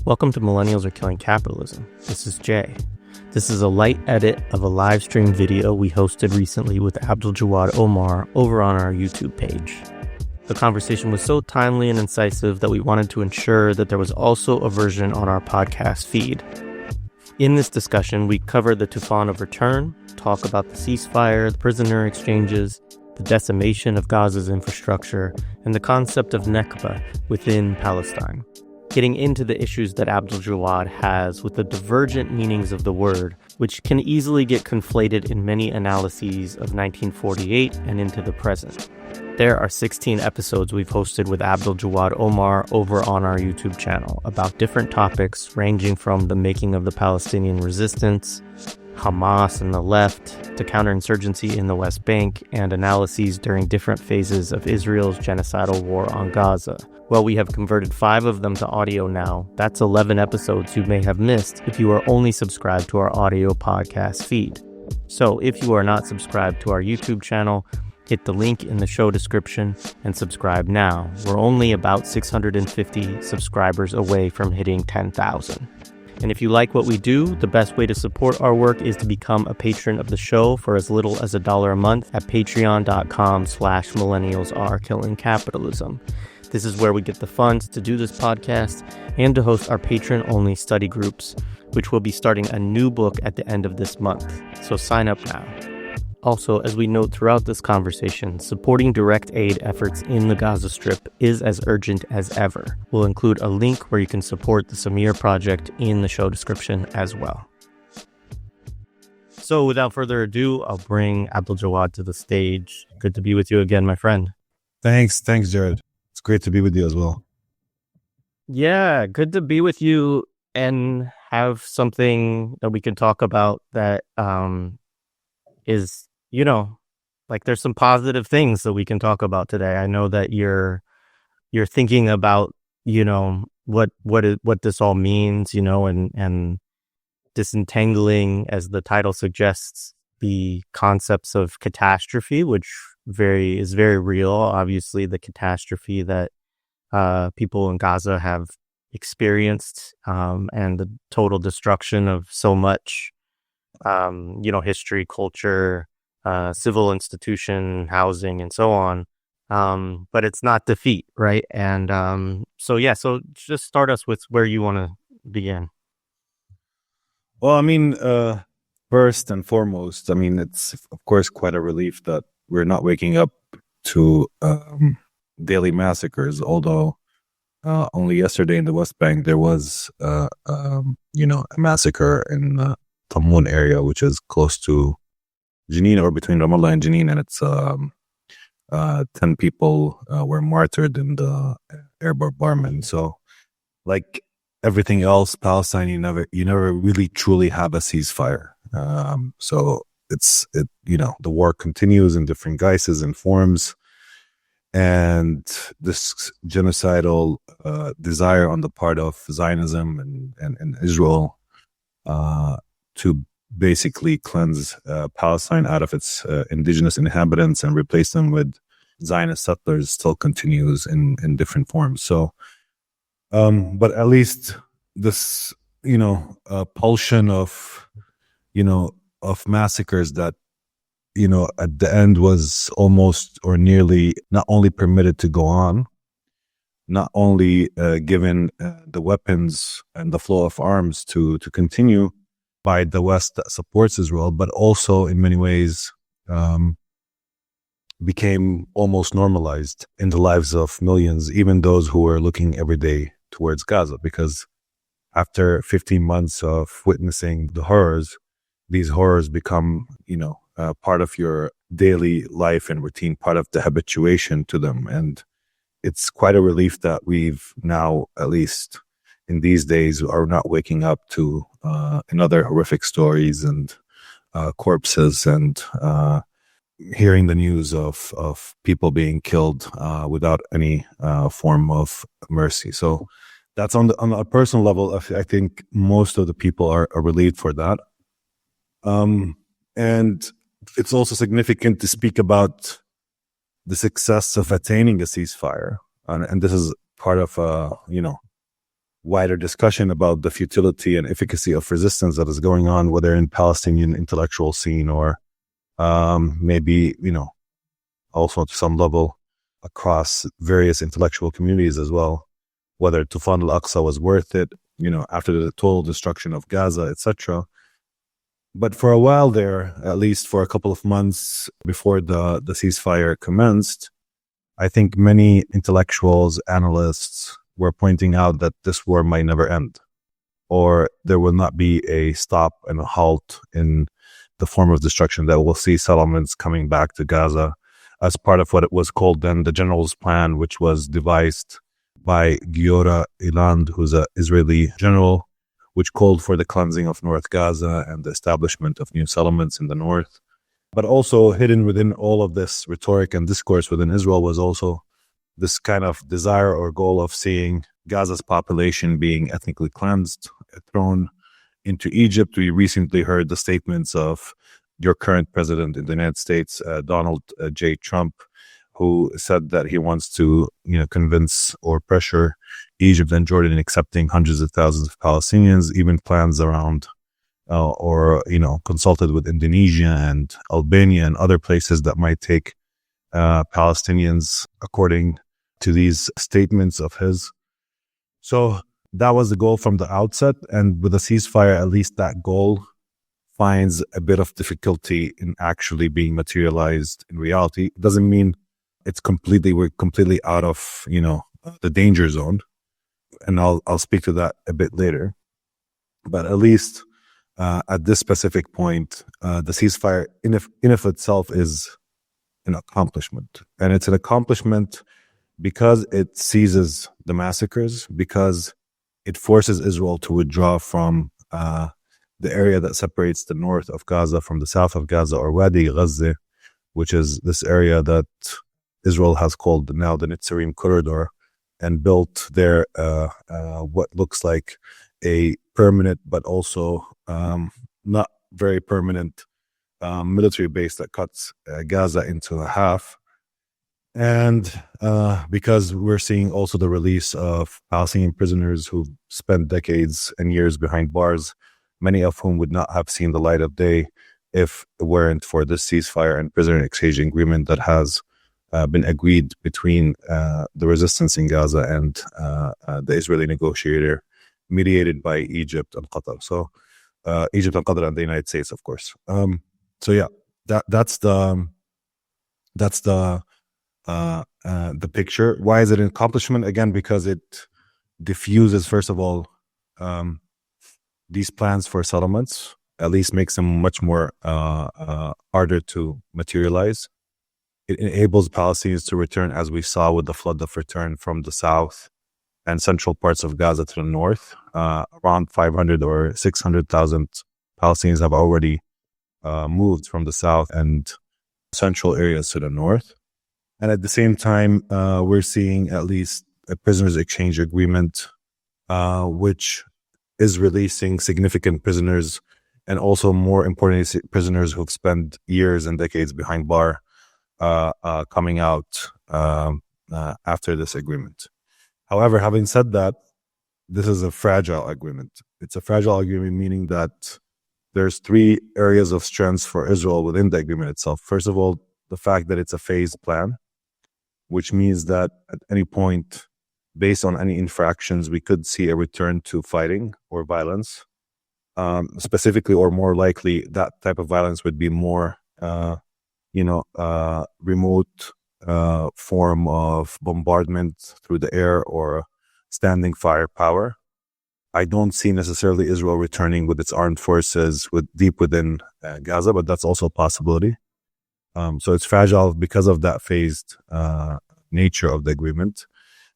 Welcome to Millennials Are Killing Capitalism. This is Jay. This is a light edit of a live stream video we hosted recently with Abdaljawad Omar over on our YouTube page. The conversation was so timely and incisive that we wanted to ensure that there was also a version on our podcast feed. In this discussion, we cover the Tufan of Return, talk about the ceasefire, the prisoner exchanges, the decimation of Gaza's infrastructure, and the concept of Nakba within Palestine. Getting into the issues that Abdaljawad has with the divergent meanings of the word, which can easily get conflated in many analyses of 1948 and into the present. There are 16 episodes we've hosted with Abdaljawad Omar over on our YouTube channel about different topics ranging from the making of the Palestinian resistance, Hamas and the left, to counterinsurgency in the West Bank, and analyses during different phases of Israel's genocidal war on Gaza. Well, we have converted 5 of them to audio now. That's 11 episodes you may have missed if you are only subscribed to our audio podcast feed. So if you are not subscribed to our YouTube channel, hit the link in the show description and subscribe now. We're only about 650 subscribers away from hitting 10,000. And if you like what we do, the best way to support our work is to become a patron of the show for as little as $1 a month at patreon.com/millennialsarekillingcapitalism. This is where we get the funds to do this podcast and to host our patron-only study groups, which will be starting a new book at the end of this month. So sign up now. Also, as we note throughout this conversation, supporting direct aid efforts in the Gaza Strip is as urgent as ever. We'll include a link where you can support the Samir Project in the show description as well. So without further ado, I'll bring Abdaljawad to the stage. Good to be with you again, my friend. Thanks, Jared. It's great to be with you as well. Yeah, good to be with you and have something that we can talk about that is, like there's some positive things that we can talk about today. I know that you're thinking about, what this all means, and disentangling, as the title suggests, the concepts of catastrophe, which is very real. Obviously, the catastrophe that people in Gaza have experienced, and the total destruction of so much, history, culture, civil institution, housing, and so on. But it's not defeat, right? And so just start us with where you want to begin. Well, first and foremost, it's of course quite a relief that we're not waking up to daily massacres, although only yesterday in the West Bank there was a massacre in the Tamun area, which is close to Jenin, or between Ramallah and Jenin, and it's 10 people were martyred in the air bombardment. So, like everything else, Palestine, you never really truly have a ceasefire. So the war continues in different guises and forms, and this genocidal desire on the part of Zionism and Israel to basically cleanse Palestine out of its indigenous inhabitants and replace them with Zionist settlers still continues in different forms. So, but at least this, pulsion of massacres that, at the end was almost or nearly not only permitted to go on, not only given the weapons and the flow of arms to continue by the West that supports Israel, but also in many ways became almost normalized in the lives of millions, even those who were looking every day towards Gaza. Because after 15 months of witnessing the horrors, these horrors become, part of your daily life and routine, part of the habituation to them. And it's quite a relief that we've now, at least in these days, are not waking up to another horrific stories and corpses and hearing the news of people being killed without any form of mercy. So that's on a personal level. I think most of the people are relieved for that. And it's also significant to speak about the success of attaining a ceasefire. And this is part of, wider discussion about the futility and efficacy of resistance that is going on, whether in Palestinian intellectual scene or maybe, also to some level across various intellectual communities as well, whether Tufan al-Aqsa was worth it, after the total destruction of Gaza, etc. But for a while there, at least for a couple of months before the ceasefire commenced, I think many intellectuals, analysts were pointing out that this war might never end, or there will not be a stop and a halt in the form of destruction, that we'll see settlements coming back to Gaza as part of what it was called then the General's Plan, which was devised by Giora Eland, who's an Israeli general, which called for the cleansing of North Gaza and the establishment of new settlements in the north. But also hidden within all of this rhetoric and discourse within Israel was also this kind of desire or goal of seeing Gaza's population being ethnically cleansed, thrown into Egypt. We recently heard the statements of your current president in the United States, Donald J. Trump, who said that he wants to, convince or pressure Egypt and Jordan in accepting hundreds of thousands of Palestinians, even plans around consulted with Indonesia and Albania and other places that might take Palestinians, according to these statements of his. So that was the goal from the outset. And with a ceasefire, at least that goal finds a bit of difficulty in actually being materialized in reality. It doesn't mean we're completely out of, the danger zone. And I'll speak to that a bit later. But at least at this specific point, the ceasefire in of itself is an accomplishment. And it's an accomplishment because it ceases the massacres, because it forces Israel to withdraw from the area that separates the north of Gaza from the south of Gaza, or Wadi Gaza, which is this area that Israel has called now the Netzarim corridor, and built there what looks like a permanent but also not very permanent military base that cuts Gaza into half. And because we're seeing also the release of Palestinian prisoners who've spent decades and years behind bars, many of whom would not have seen the light of day if it weren't for this ceasefire and prisoner exchange agreement that has been agreed between the resistance in Gaza and the Israeli negotiator, mediated by Egypt and Qatar. So Egypt and Qatar and the United States, of course. That's the picture. Why is it an accomplishment? Again, because it diffuses, first of all, these plans for settlements, at least makes them much more harder to materialize. It enables Palestinians to return, as we saw with the flood of return from the south and central parts of Gaza to the north. Around 500 or 600,000 Palestinians have already moved from the south and central areas to the north. And at the same time, we're seeing at least a prisoners exchange agreement, which is releasing significant prisoners, and also, more importantly, prisoners who've spent years and decades behind bar, coming out after this agreement. However, having said that, this is a fragile agreement. It's a fragile agreement, meaning that there's three areas of strength for Israel within the agreement itself. First of all, the fact that it's a phased plan, which means that at any point, based on any infractions, we could see a return to fighting or violence. Specifically, or more likely, that type of violence would be more, remote form of bombardment through the air or standing firepower. I don't see necessarily Israel returning with its armed forces deep within Gaza, but that's also a possibility. So it's fragile because of that phased nature of the agreement.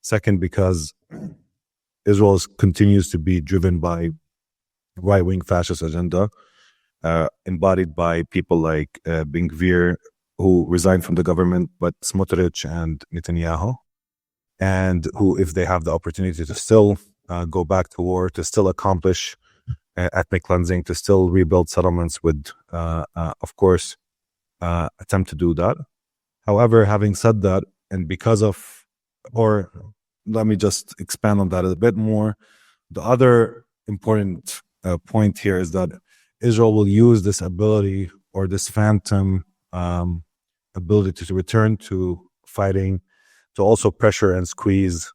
Second, because Israel continues to be driven by right-wing fascist agenda, embodied by people like Ben Gvir, who resigned from the government, but Smotrich and Netanyahu, and who, if they have the opportunity to still go back to war, to still accomplish ethnic cleansing, to still rebuild settlements, would, of course, attempt to do that. However, having said that, and because of, or let me just expand on that a bit more, The other important point here is that Israel will use this ability or this phantom ability to return to fighting to also pressure and squeeze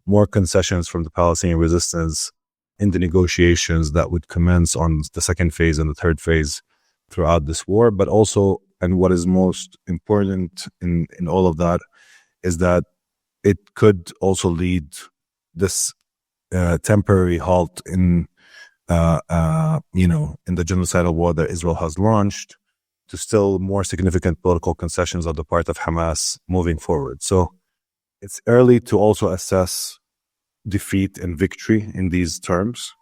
more concessions from the Palestinian resistance in the negotiations that would commence on the second phase and the third phase throughout this war. But also, and what is most important in all of that, is that it could also lead this temporary halt in in the genocidal war that Israel has launched to still more significant political concessions on the part of Hamas moving forward. So it's early to also assess defeat and victory in these terms,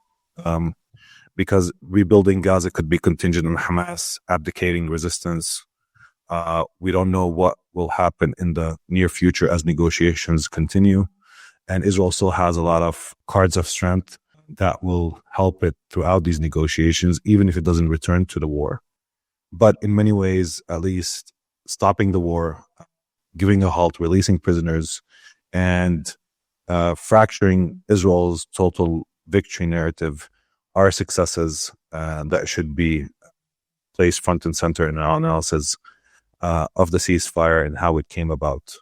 because rebuilding Gaza could be contingent on Hamas abdicating resistance. We don't know what will happen in the near future as negotiations continue. And Israel still has a lot of cards of strength that will help it throughout these negotiations, even if it doesn't return to the war. But in many ways, at least stopping the war, giving a halt, releasing prisoners, and fracturing Israel's total victory narrative are successes that should be placed front and center in our analysis of the ceasefire and how it came about.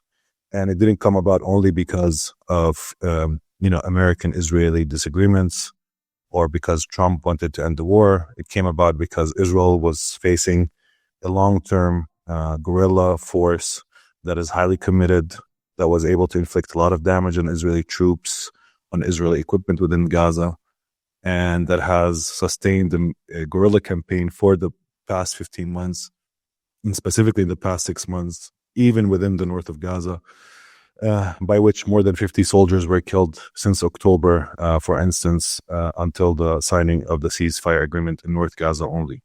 And it didn't come about only because of American-Israeli disagreements or because Trump wanted to end the war. It came about because Israel was facing a long-term guerrilla force that is highly committed, that was able to inflict a lot of damage on Israeli troops, on Israeli equipment within Gaza, and that has sustained a guerrilla campaign for the past 15 months, and specifically in the past 6 months, even within the north of Gaza, by which more than 50 soldiers were killed since October, for instance, until the signing of the ceasefire agreement in North Gaza only.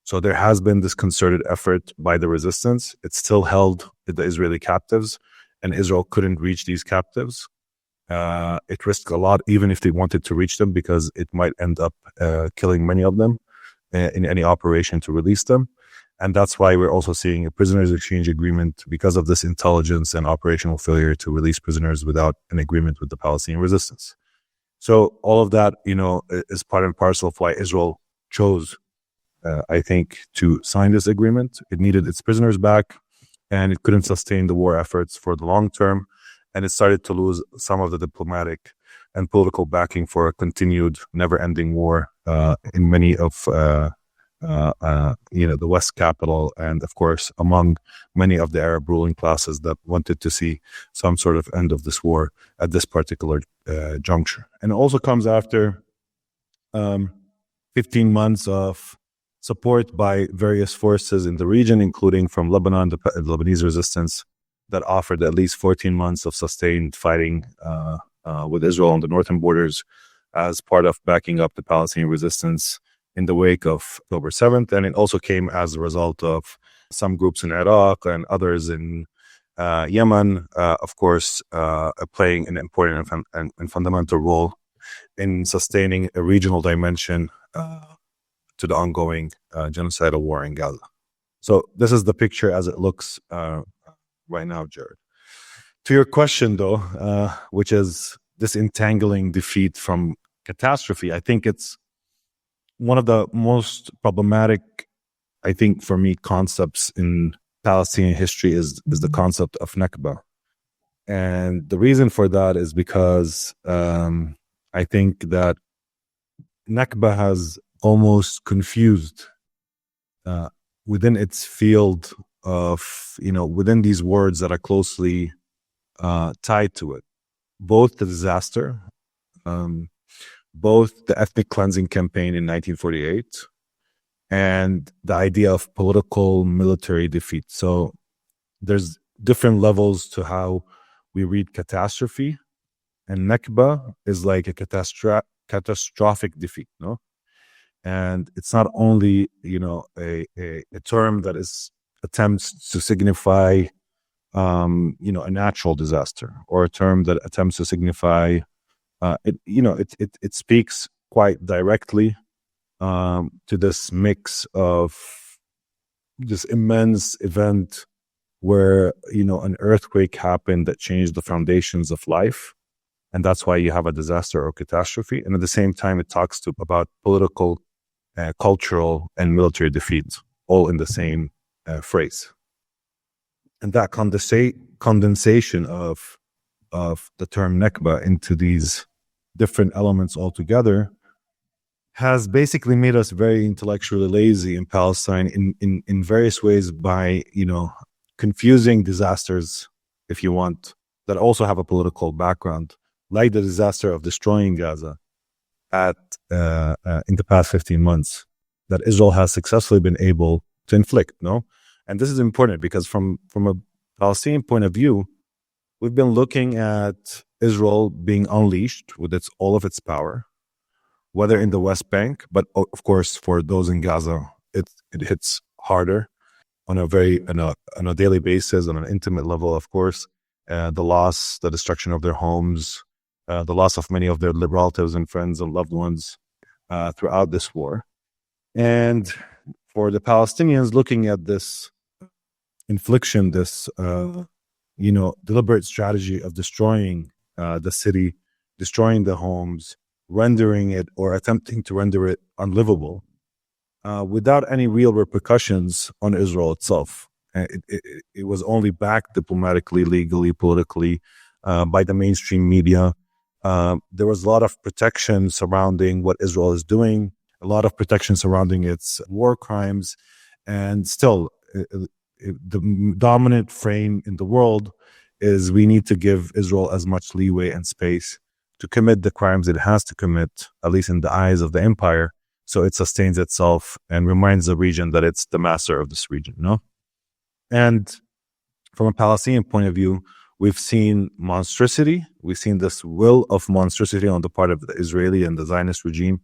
So there has been this concerted effort by the resistance. It still held the Israeli captives, and Israel couldn't reach these captives. It risked a lot, even if they wanted to reach them, because it might end up killing many of them in any operation to release them. And that's why we're also seeing a prisoners exchange agreement, because of this intelligence and operational failure to release prisoners without an agreement with the Palestinian resistance. So all of that, is part and parcel of why Israel chose, I think, to sign this agreement. It needed its prisoners back, and it couldn't sustain the war efforts for the long term. And it started to lose some of the diplomatic and political backing for a continued, never-ending war in many of the West capital, and of course among many of the Arab ruling classes that wanted to see some sort of end of this war at this particular juncture. And it also comes after 15 months of support by various forces in the region, including from Lebanon, the Lebanese resistance, that offered at least 14 months of sustained fighting with Israel on the northern borders as part of backing up the Palestinian resistance in the wake of October 7th. And it also came as a result of some groups in Iraq and others in Yemen, of course, playing an important and fundamental role in sustaining a regional dimension to the ongoing genocidal war in Gaza. So this is the picture as it looks right now, Jared. To your question, though, which is disentangling defeat from catastrophe, I think it's one of the most problematic, I think, for me, concepts in Palestinian history is the concept of Nakba. And the reason for that is because I think that Nakba has almost confused within its field of, within these words that are closely tied to it, both the disaster, both the ethnic cleansing campaign in 1948 and the idea of political military defeat. So there's different levels to how we read catastrophe, and Nakba is like a catastrophic defeat, no? And it's not only, a term that is attempts to signify, a natural disaster, or a term that attempts to signify it speaks quite directly to this mix of this immense event where, an earthquake happened that changed the foundations of life, And that's why you have a disaster or catastrophe. And at the same time, it talks about political, cultural, and military defeat, all in the same phrase. And that condensation of the term Nakba into these different elements altogether has basically made us very intellectually lazy in Palestine in various ways by, confusing disasters, if you want, that also have a political background, like the disaster of destroying Gaza in the past 15 months that Israel has successfully been able to inflict, no? And this is important because from a Palestinian point of view, we've been looking at Israel being unleashed with all of its power, whether in the West Bank, but of course for those in Gaza, it hits harder on a daily basis, on an intimate level, of course. The destruction of their homes, the loss of many of their relatives and friends and loved ones throughout this war. And for the Palestinians looking at this infliction, this deliberate strategy of destroying the city, destroying the homes, rendering it or attempting to render it unlivable, without any real repercussions on Israel itself. It was only backed diplomatically, legally, politically by the mainstream media. There was a lot of protection surrounding what Israel is doing, a lot of protection surrounding its war crimes, and still the dominant frame in the world is we need to give Israel as much leeway and space to commit the crimes it has to commit, at least in the eyes of the empire, so it sustains itself and reminds the region that it's the master of this region, no? And from a Palestinian point of view, we've seen monstrosity. We've seen this will of monstrosity on the part of the Israeli and the Zionist regime,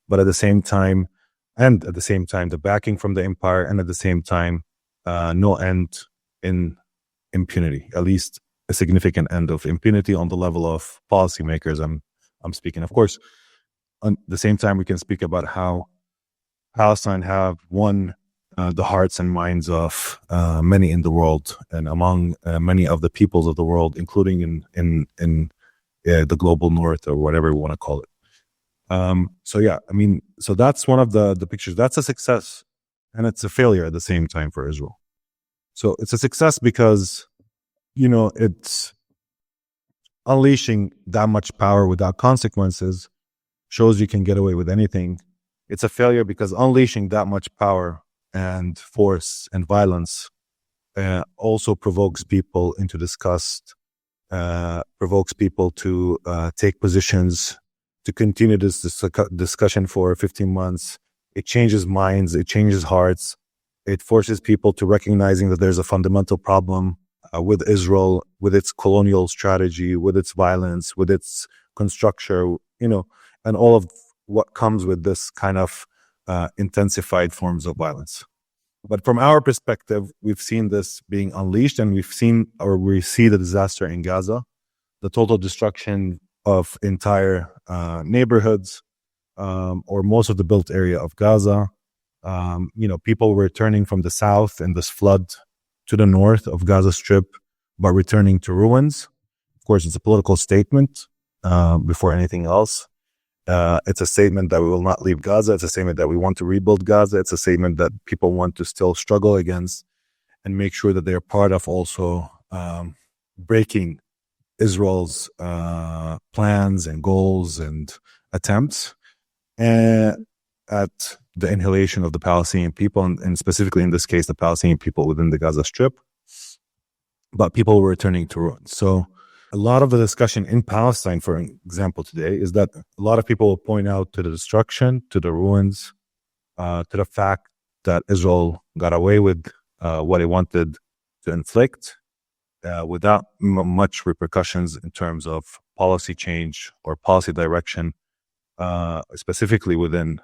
but at the same time, the backing from the empire, and at the same time, no end in impunity, at least a significant end of impunity on the level of policymakers. I'm speaking, of course. At the same time, we can speak about how Palestine have won the hearts and minds of many in the world, and among many of the peoples of the world, including in the global north, or whatever we want to call it. So that's one of the pictures. That's a success, and it's a failure at the same time for Israel. So it's a success because, it's unleashing that much power without consequences shows you can get away with anything. It's a failure because unleashing that much power and force and violence also provokes people into disgust, provokes people to take positions, to continue this discussion for 15 months. It changes minds, it changes hearts. It forces people to recognizing that there's a fundamental problem with Israel, with its colonial strategy, with its violence, with its construction, and all of what comes with this kind of intensified forms of violence. But from our perspective, we've seen this being unleashed, and we see the disaster in Gaza, the total destruction of entire neighborhoods, or most of the built area of Gaza. People returning from the south in this flood to the north of Gaza Strip, but returning to ruins. Of course, it's a political statement before anything else. It's a statement that we will not leave Gaza. It's a statement that we want to rebuild Gaza. It's a statement that people want to still struggle against and make sure that they're part of also breaking Israel's plans and goals and attempts at the annihilation of the Palestinian people, and specifically in this case, the Palestinian people within the Gaza Strip. But people were returning to ruins. So a lot of the discussion in Palestine, for example, today, is that a lot of people will point out to the destruction, to the ruins, to the fact that Israel got away with what it wanted to inflict without much repercussions in terms of policy change or policy direction, specifically within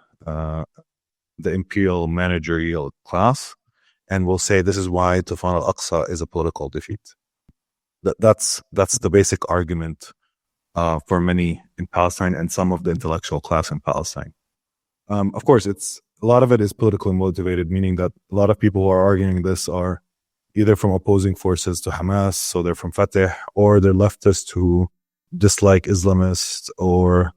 the imperial managerial class. And we'll say this is why Tufan al-Aqsa is a political defeat. That's the basic argument for many in Palestine and some of the intellectual class in Palestine. Of course, a lot of it is politically motivated, meaning that a lot of people who are arguing this are either from opposing forces to Hamas, so they're from Fatah, or they're leftists who dislike Islamists or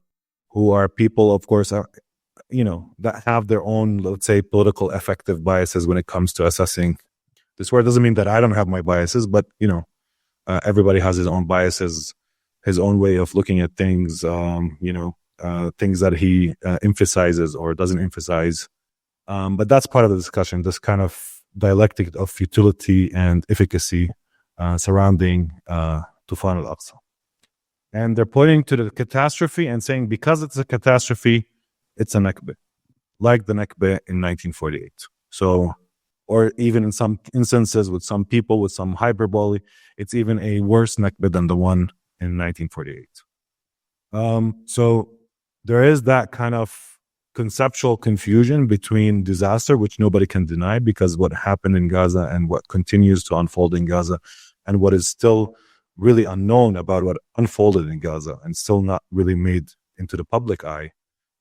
who are people, of course, that have their own, let's say, political affective biases when it comes to assessing this war. It doesn't mean that I don't have my biases, but everybody has his own biases, his own way of looking at things, things that he emphasizes or doesn't emphasize. But that's part of the discussion, this kind of dialectic of futility and efficacy surrounding Tufan al-Aqsa. And they're pointing to the catastrophe and saying, because it's a catastrophe, it's a Nakba, like the Nakba in 1948. So, or even in some instances with some people, with some hyperbole, it's even a worse Nakba than the one in 1948. So there is that kind of conceptual confusion between disaster, which nobody can deny, because what happened in Gaza and what continues to unfold in Gaza and what is still really unknown about what unfolded in Gaza and still not really made into the public eye,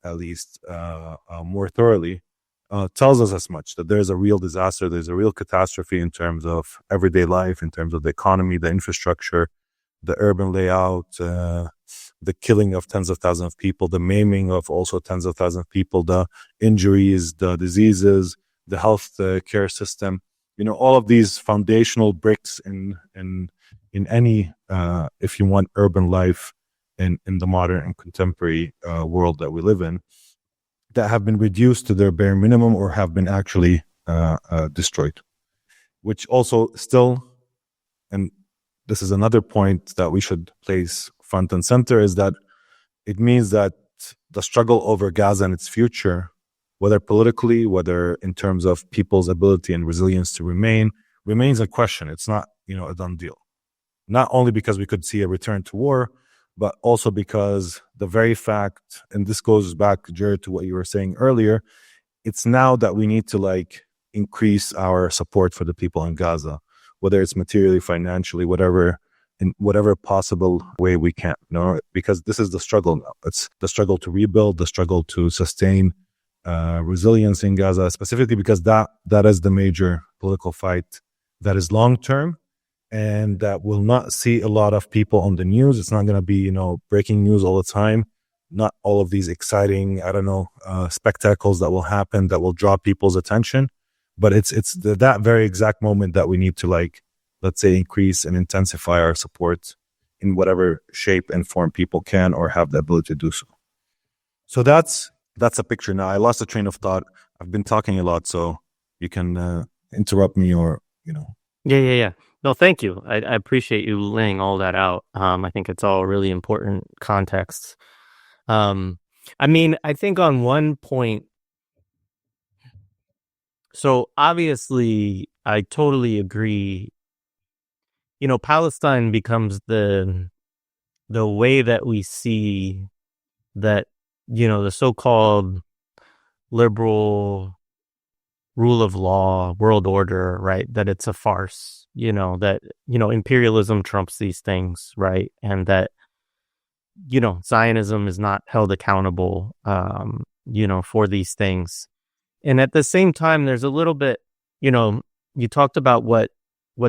at least more thoroughly, tells us as much, that there's a real disaster, there's a real catastrophe in terms of everyday life, in terms of the economy, the infrastructure, the urban layout, the killing of tens of thousands of people, the maiming of also tens of thousands of people, the injuries, the diseases, the health care system, all of these foundational bricks in any, if you want, urban life in the modern and contemporary world that we live in, that have been reduced to their bare minimum or have been actually destroyed. Which also still, and this is another point that we should place front and center, is that it means that the struggle over Gaza and its future, whether politically, whether in terms of people's ability and resilience to remains a question. It's not, a done deal. Not only because we could see a return to war, but also because the very fact, and this goes back, Jared, to what you were saying earlier, it's now that we need to increase our support for the people in Gaza, whether it's materially, financially, in whatever possible way we can, because this is the struggle now. It's the struggle to rebuild, the struggle to sustain resilience in Gaza, specifically because that is the major political fight that is long-term and that will not see a lot of people on the news. It's not going to be, breaking news all the time. Not all of these exciting, spectacles that will happen that will draw people's attention. But it's that very exact moment that we need to, let's say, increase and intensify our support in whatever shape and form people can or have the ability to do so. So that's a picture. Now, I lost a train of thought. I've been talking a lot, so you can interrupt me or. Yeah. No, thank you. I appreciate you laying all that out. I think it's all really important context. I think on one point, so obviously I totally agree. Palestine becomes the way that we see that, the so-called liberal rule of law, world order, right? That it's a farce, that, imperialism trumps these things, right? And that, Zionism is not held accountable, for these things. And at the same time, there's a little bit, you talked about what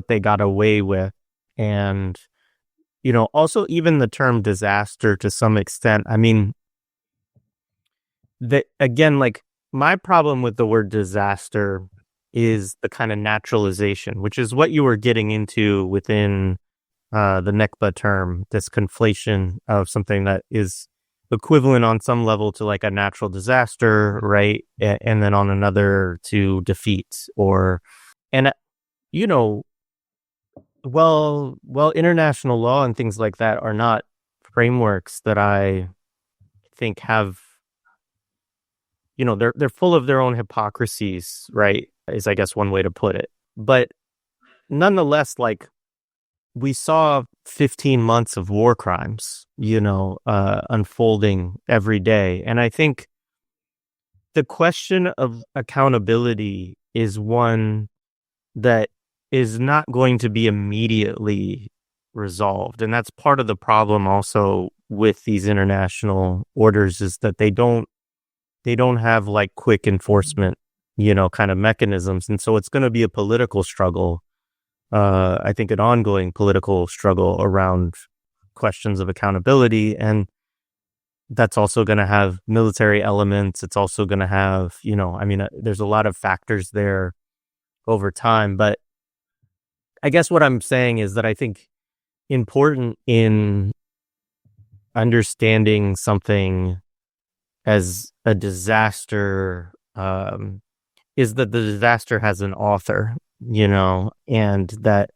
they got away with. And, also even the term disaster to some extent. That again, my problem with the word disaster is the kind of naturalization, which is what you were getting into within the Nakba term, this conflation of something that is equivalent on some level to a natural disaster, right? And then on another to defeat international law and things like that are not frameworks that I think have, they're full of their own hypocrisies, right? Is I guess one way to put it. But nonetheless, we saw 15 months of war crimes, unfolding every day. And I think the question of accountability is one that is not going to be immediately resolved. And that's part of the problem also with these international orders, is that they don't have quick enforcement, kind of mechanisms. And so it's going to be a political struggle. I think an ongoing political struggle around questions of accountability, and that's also going to have military elements. It's also going to have, there's a lot of factors there over time. But I guess what I'm saying is that I think important in understanding something as a disaster is that the disaster has an author, and that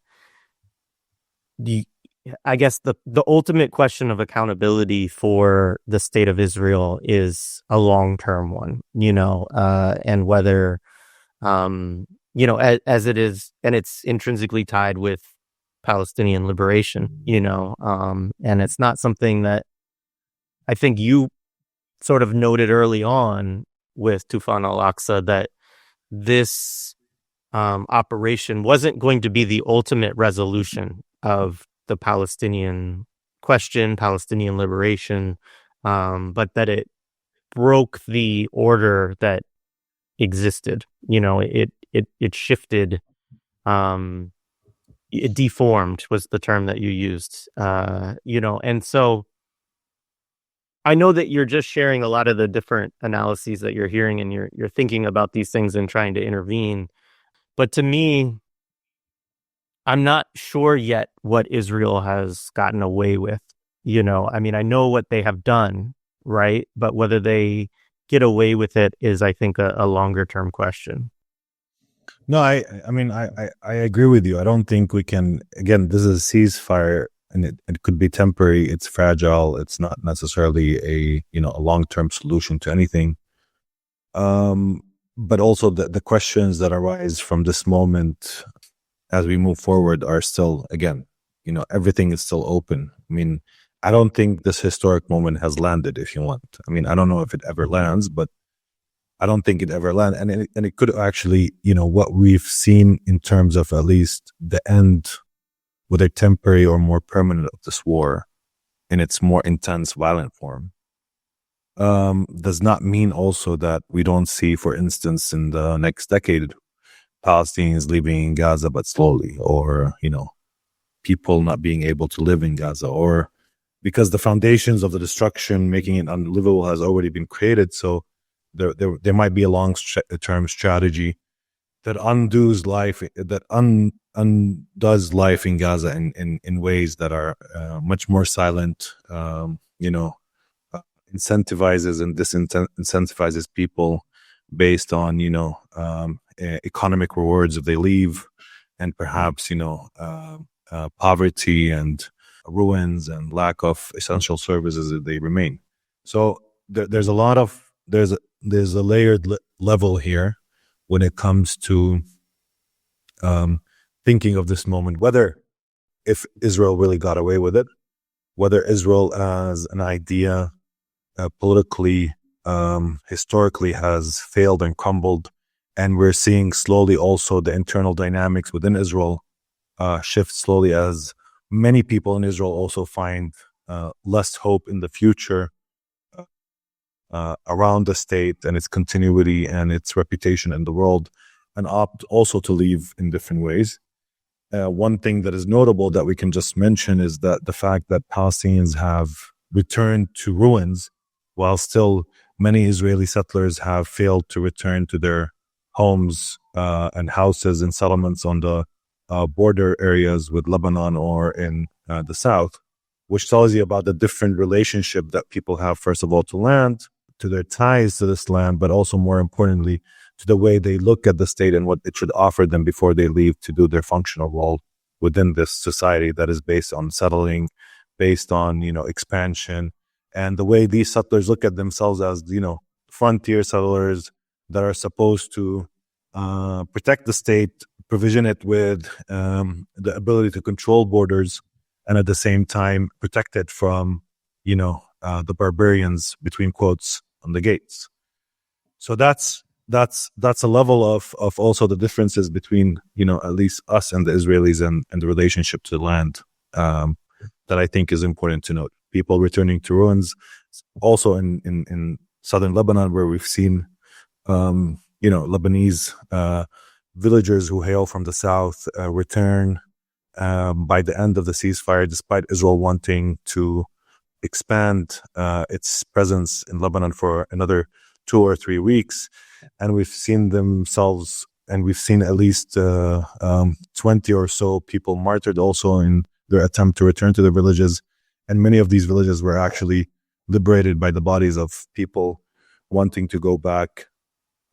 I guess the ultimate question of accountability for the state of Israel is a long-term one, and whether, as it is, and it's intrinsically tied with Palestinian liberation, and it's not something that I think you sort of noted early on with Tufan al-Aqsa, that this operation wasn't going to be the ultimate resolution of the Palestinian question, Palestinian liberation, but that it broke the order that existed. It shifted, it deformed was the term that you used, and so I know that you're just sharing a lot of the different analyses that you're hearing, and you're thinking about these things and trying to intervene. But to me, I'm not sure yet what Israel has gotten away with. I know what they have done, right? But whether they get away with it is, I think, a longer term question. No, I agree with you. I don't think we can, again, this is a ceasefire, and it could be temporary. It's fragile. It's not necessarily a long-term solution to anything. But also the questions that arise from this moment as we move forward are still, again, everything is still open. I don't think this historic moment has landed, if you want. I don't know if it ever lands, but I don't think it ever lands. And it could actually, what we've seen in terms of at least the end, whether temporary or more permanent, of this war in its more intense, violent form, does not mean also that we don't see, for instance, in the next decade, Palestinians living in Gaza but slowly, or people not being able to live in Gaza, or because the foundations of the destruction making it unlivable has already been created. So there might be a long-term strategy that undoes life, that undoes life in Gaza in ways that are much more silent, incentivizes and disincentivizes people based on economic rewards if they leave, and perhaps poverty and ruins and lack of essential services if they remain. So there's a layered level here when it comes to thinking of this moment, whether if Israel really got away with it, whether Israel as an idea politically, historically has failed and crumbled, and we're seeing slowly also the internal dynamics within Israel shift slowly, as many people in Israel also find less hope in the future around the state and its continuity and its reputation in the world, and opt also to leave in different ways. One thing that is notable that we can just mention is that the fact that Palestinians have returned to ruins, while still many Israeli settlers have failed to return to their homes and houses and settlements on the border areas with Lebanon or in the south, which tells you about the different relationship that people have, first of all, to land, to their ties to this land, but also more importantly, to the way they look at the state and what it should offer them before they leave to do their functional role within this society that is based on settling, based on, expansion, and the way these settlers look at themselves as, frontier settlers that are supposed to protect the state, provision it with the ability to control borders, and at the same time protect it from, the barbarians, between quotes, on the gates. So that's a level of also the differences between, at least us and the Israelis and the relationship to the land that I think is important to note. People returning to ruins, also in southern Lebanon, where we've seen, Lebanese villagers who hail from the south return by the end of the ceasefire, despite Israel wanting to expand its presence in Lebanon for another 2 or 3 weeks. And we've seen at least 20 or so people martyred also in their attempt to return to their villages. And many of these villages were actually liberated by the bodies of people wanting to go back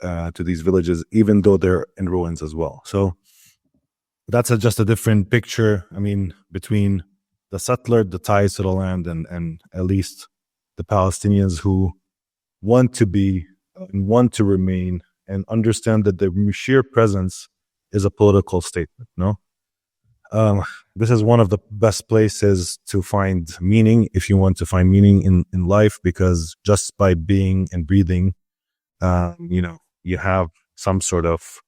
to these villages, even though they're in ruins as well. So that's just a different picture. I mean, between the settler, the ties to the land, and at least the Palestinians who want to be and want to remain and understand that the sheer presence is a political statement. No, this is one of the best places to find meaning if you want to find meaning in life, because just by being and breathing, you have some sort of,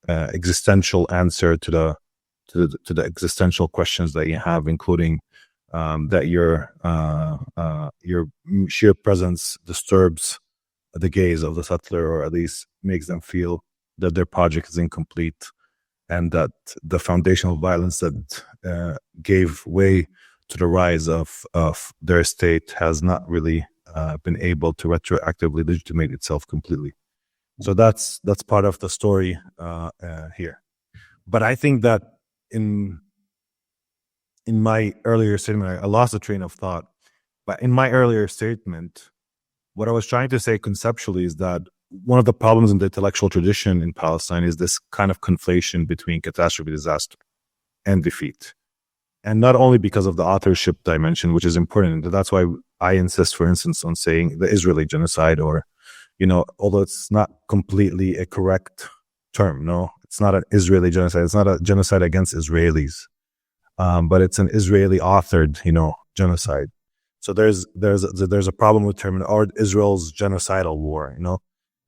existential answer to the existential questions that you have, including that your sheer presence disturbs the gaze of the settler, or at least makes them feel that their project is incomplete, and that the foundational violence that gave way to the rise of their state has not really been able to retroactively legitimate itself completely. So that's part of the story here. But I think that in my earlier statement, I lost the train of thought. But in my earlier statement, what I was trying to say conceptually is that one of the problems in the intellectual tradition in Palestine is this kind of conflation between catastrophe, disaster, and defeat. And not only because of the authorship dimension, which is important. That's why I insist, for instance, on saying the Israeli genocide, or, although it's not completely a correct term, no, it's not an Israeli genocide. It's not a genocide against Israelis, but it's an Israeli authored, genocide. So there's a problem with term, or Israel's genocidal war,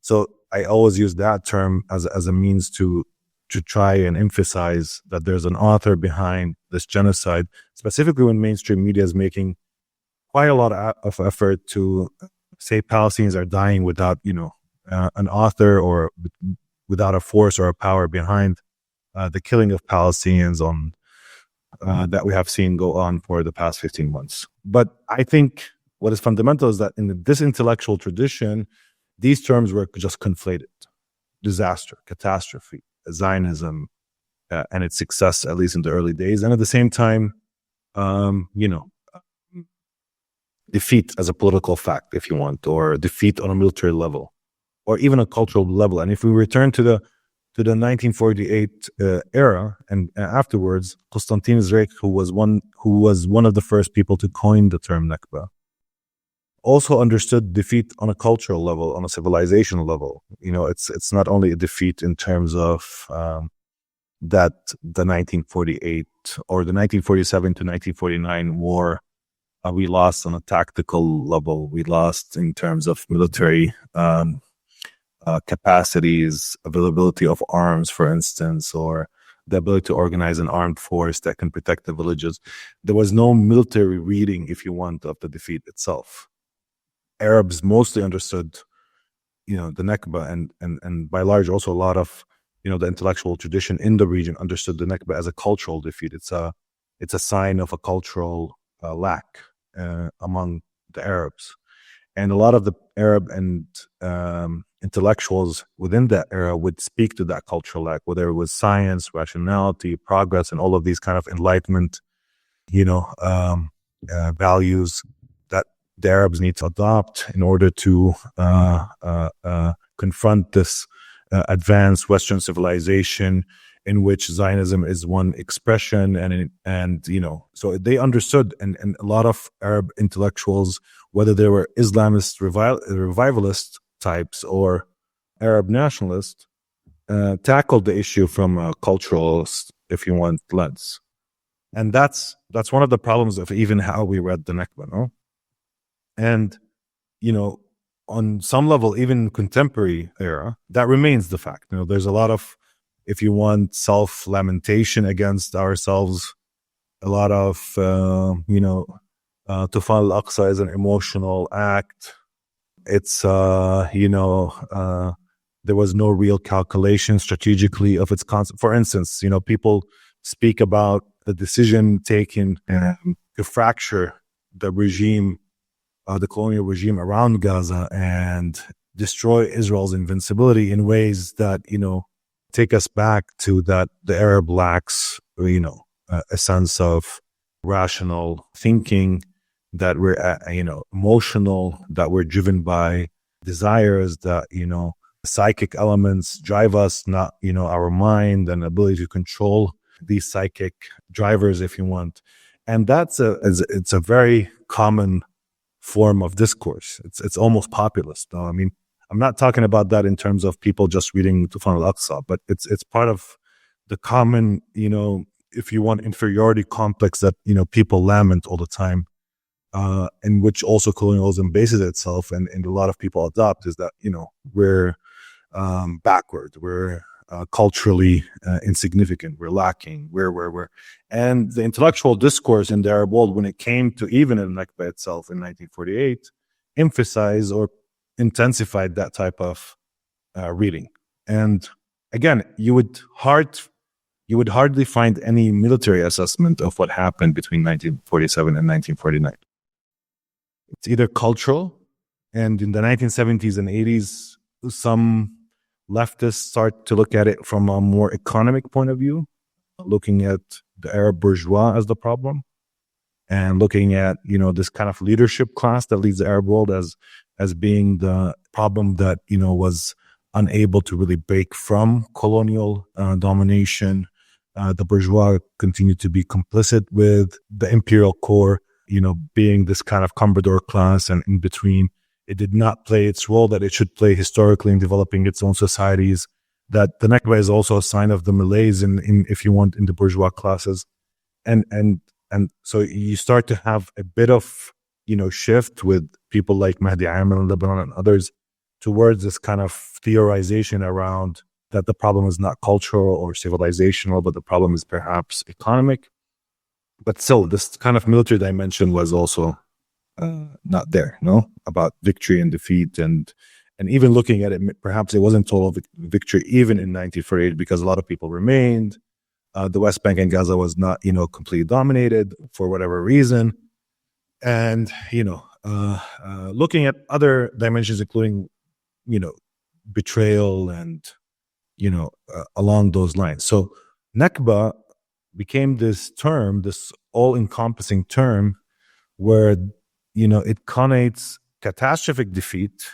So I always use that term as a means to try and emphasize that there's an author behind this genocide, specifically when mainstream media is making quite a lot of effort to say Palestinians are dying without, an author, or without a force or a power behind the killing of Palestinians that we have seen go on for the past 15 months. But I think what is fundamental is that in this intellectual tradition, these terms were just conflated. Disaster, catastrophe, Zionism, and its success, at least in the early days. And at the same time, defeat as a political fact, if you want, or defeat on a military level, or even a cultural level. And if we return to the 1948 era and afterwards, Constantin Zreik, who was one of the first people to coin the term Nakba, also understood defeat on a cultural level, on a civilizational level. It's not only a defeat in terms of that the 1948 or the 1947 to 1949 war, we lost on a tactical level. We lost in terms of military capacities, availability of arms, for instance, or the ability to organize an armed force that can protect the villages. There was no military reading, if you want, of the defeat itself. Arabs mostly understood, the Nakba, and by large also a lot of, the intellectual tradition in the region understood the Nakba as a cultural defeat. It's a sign of a cultural lack among the Arabs, and a lot of the Arab and intellectuals within that era would speak to that cultural lack, whether it was science, rationality, progress, and all of these kind of enlightenment, values that the Arabs need to adopt in order to confront this advanced Western civilization, in which Zionism is one expression, and so they understood, and a lot of Arab intellectuals, whether they were Islamist revivalist types or Arab nationalists, tackled the issue from a cultural, if you want, lens. And that's one of the problems of even how we read the Nakba, no? And, on some level, even contemporary era, that remains the fact. There's a lot of, if you want, self-lamentation against ourselves, a lot of, Tufan al-Aqsa is an emotional act. It's, there was no real calculation strategically of its concept. For instance, people speak about the decision taken to fracture the regime, the colonial regime around Gaza, and destroy Israel's invincibility in ways that, take us back to that the Arab lacks, a sense of rational thinking, that we're, emotional, that we're driven by desires, that, psychic elements drive us, not, our mind and ability to control these psychic drivers, if you want. And it's a very common form of discourse. It's almost populist, though. I mean, I'm not talking about that in terms of people just reading Tufan al-Aqsa, but it's part of the common, if you want, inferiority complex that, people lament all the time, in which also colonialism bases itself, and a lot of people adopt, is that, we're backward, we're culturally insignificant, we're lacking, we're. And the intellectual discourse in the Arab world, when it came to even in Nakba itself in 1948, emphasized or intensified that type of reading. And again, you would hardly find any military assessment of what happened between 1947 and 1949. It's either cultural, and in the 1970s and 80s, some leftists start to look at it from a more economic point of view, looking at the Arab bourgeois as the problem, and looking at, this kind of leadership class that leads the Arab world as being the problem that, was unable to really break from colonial domination. The bourgeois continued to be complicit with the imperial core, being this kind of comprador class, and in between, it did not play its role that it should play historically in developing its own societies. That the Nakba is also a sign of the malaise in if you want, in the bourgeois classes. And so you start to have a bit of, shift with people like Mahdi Amel in Lebanon and others towards this kind of theorization around that the problem is not cultural or civilizational, but the problem is perhaps economic. But still, this kind of military dimension was also not there, about victory and defeat, and even looking at it, perhaps it wasn't total victory even in 1948, because a lot of people remained. The West Bank and Gaza was not, completely dominated for whatever reason. And, looking at other dimensions, including, betrayal and, along those lines. So Nakba became this term, this all-encompassing term, where, it connotes catastrophic defeat.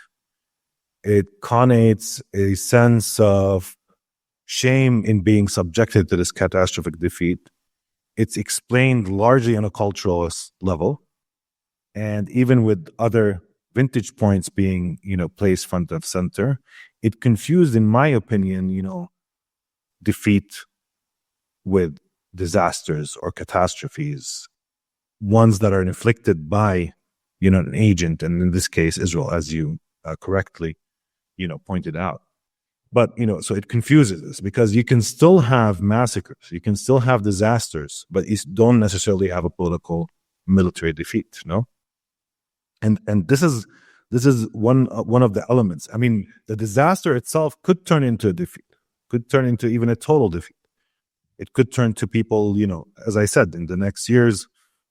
It connotes a sense of shame in being subjected to this catastrophic defeat. It's explained largely on a cultural level, and even with other vintage points being, placed front of center, it confused, in my opinion, defeat with disasters or catastrophes, ones that are inflicted by, an agent, and in this case, Israel, as you correctly, pointed out. But, so it confuses us, because you can still have massacres, you can still have disasters, but you don't necessarily have a political military defeat, And this is one of the elements. I mean, the disaster itself could turn into a defeat, could turn into even a total defeat. It could turn to people, as I said, in the next years,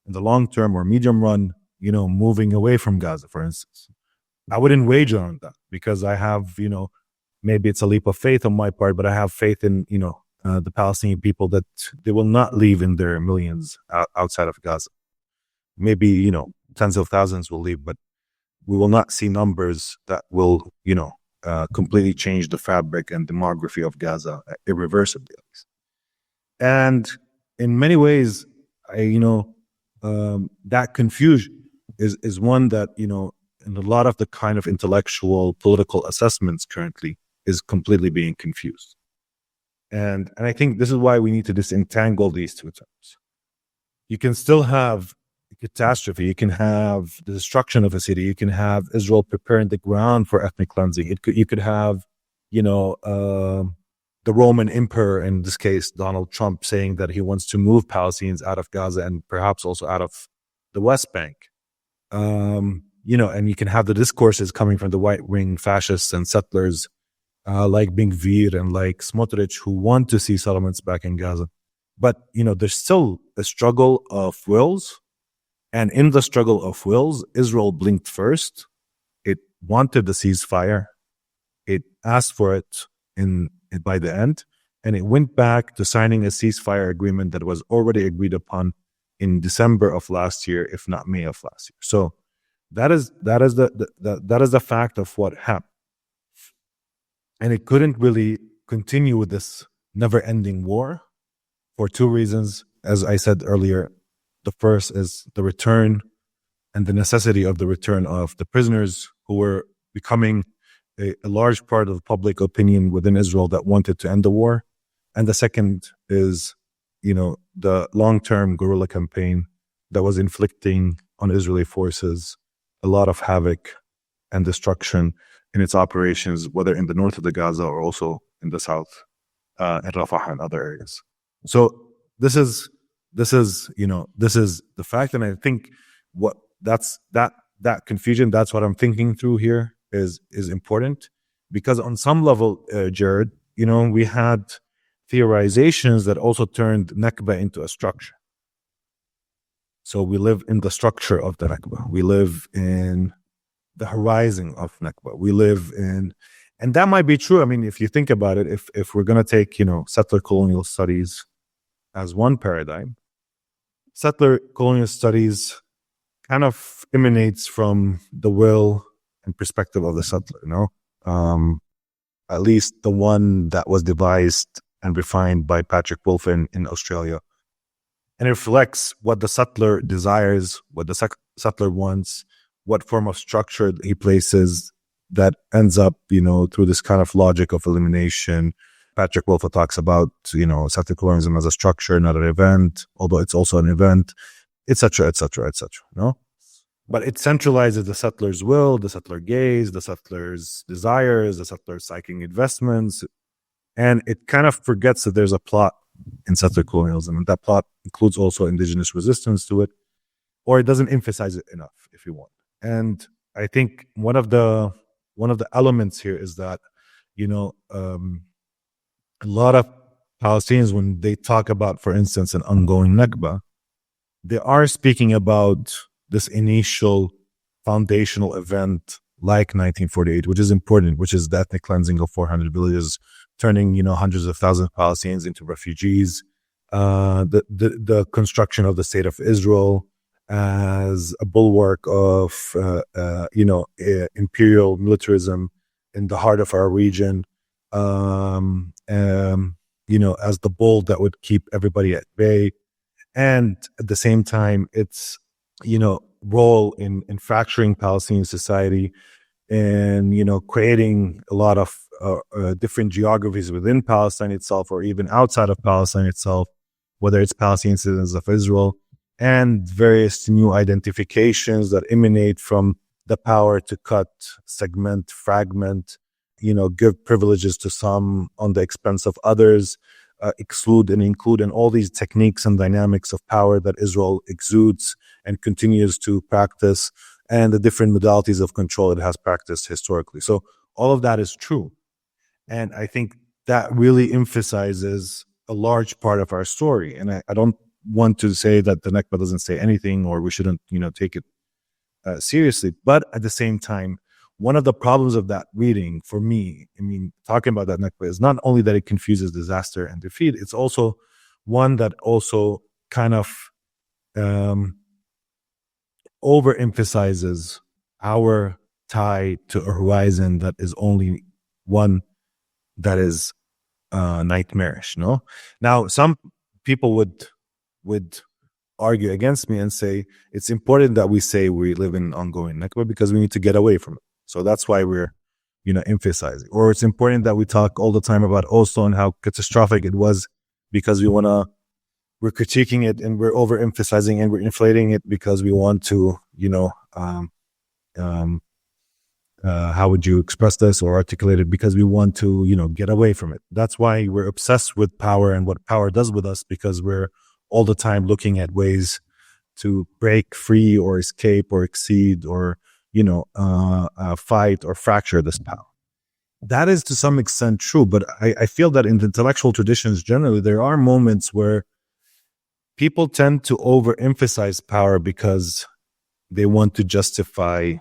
in the long term or medium run, moving away from Gaza, for instance. I wouldn't wager on that, because I have, maybe it's a leap of faith on my part, but I have faith in, the Palestinian people, that they will not leave in their millions outside of Gaza. Maybe, tens of thousands will leave, but we will not see numbers that will, completely change the fabric and demography of Gaza irreversibly, at least. And in many ways, that confusion is one that, in a lot of the kind of intellectual political assessments currently is completely being confused. And I think this is why we need to disentangle these two terms. You can still have catastrophe, you can have the destruction of a city, you can have Israel preparing the ground for ethnic cleansing. You could have, the Roman emperor, in this case, Donald Trump, saying that he wants to move Palestinians out of Gaza and perhaps also out of the West Bank. And you can have the discourses coming from the right-wing fascists and settlers like Ben Gvir and like Smotrich, who want to see settlements back in Gaza. But, there's still a struggle of wills. And in the struggle of wills, Israel blinked first. It wanted the ceasefire. It asked for it by the end. And it went back to signing a ceasefire agreement that was already agreed upon in December of last year, if not May of last year. So that is the fact of what happened. And it couldn't really continue with this never-ending war for two reasons. As I said earlier, the first is the return and the necessity of the return of the prisoners who were becoming a large part of public opinion within Israel that wanted to end the war. And the second is, the long-term guerrilla campaign that was inflicting on Israeli forces a lot of havoc and destruction in its operations, whether in the north of the Gaza or also in the south, in Rafah and other areas. So this is the fact. And I think that confusion, that's what I'm thinking through here is important, because on some level, Jared, we had theorizations that also turned Nakba into a structure. So we live in the structure of the Nakba. We live in the horizon of Nakba. We live in, and that might be true. I mean, if you think about it, if we're going to take, settler colonial studies as one paradigm, settler colonial studies kind of emanates from the will and perspective of the settler, at least the one that was devised and refined by Patrick Wolfe in Australia. And it reflects what the settler desires, what the settler wants, what form of structure he places that ends up, through this kind of logic of elimination. Patrick Wolfe talks about, settler colonialism as a structure, not an event, although it's also an event, etc., etc., etc. But it centralizes the settler's will, the settler gaze, the settler's desires, the settler's psychic investments, and it kind of forgets that there's a plot in settler colonialism, and that plot includes also indigenous resistance to it, or it doesn't emphasize it enough, if you want. And I think one of the elements here is that, a lot of Palestinians, when they talk about, for instance, an ongoing Nakba, they are speaking about this initial foundational event like 1948, which is important, which is the ethnic cleansing of 400 villages, turning, hundreds of thousands of Palestinians into refugees, the construction of the state of Israel as a bulwark of, imperial militarism in the heart of our region, as the bull that would keep everybody at bay. And at the same time, its, role in fracturing Palestinian society and, creating a lot of different geographies within Palestine itself, or even outside of Palestine itself, whether it's Palestinian citizens of Israel, and various new identifications that emanate from the power to cut, segment, fragment, give privileges to some on the expense of others, exclude and include, and all these techniques and dynamics of power that Israel exudes and continues to practice, and the different modalities of control it has practiced historically. So all of that is true. And I think that really emphasizes a large part of our story. And I don't want to say that the Nakba doesn't say anything, or we shouldn't, take it seriously. But at the same time, one of the problems of that reading for me, talking about that Nakba, is not only that it confuses disaster and defeat, it's also one that also kind of overemphasizes our tie to a horizon that is only one that is nightmarish. Now, some people would argue against me and say it's important that we say we live in ongoing Nakba because we need to get away from it. So that's why we're, emphasizing. Or it's important that we talk all the time about Oslo and how catastrophic it was, because we're critiquing it and we're overemphasizing and we're inflating it because we want to, how would you express this or articulate it? Because we want to, get away from it. That's why we're obsessed with power and what power does with us, because we're all the time looking at ways to break free or escape or exceed or, fight or fracture this power. That is to some extent true, but I feel that in the intellectual traditions generally, there are moments where people tend to overemphasize power because they want to justify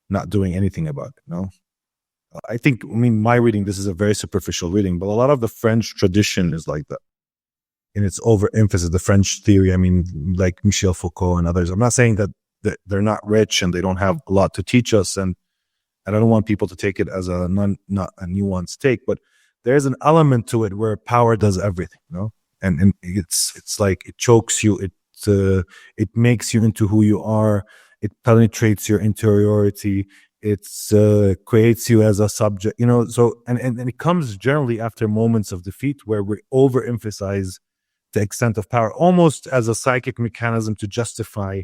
not doing anything about it. No, my reading, this is a very superficial reading, but a lot of the French tradition is like that. In its overemphasis, the French theory, like Michel Foucault and others. I'm not saying that they're not rich and they don't have a lot to teach us, and I don't want people to take it as not a nuanced take, but there's an element to it where power does everything, and it's like it chokes you, it makes you into who you are, it penetrates your interiority, it creates you as a subject, so and it comes generally after moments of defeat where we overemphasize the extent of power, almost as a psychic mechanism to justify,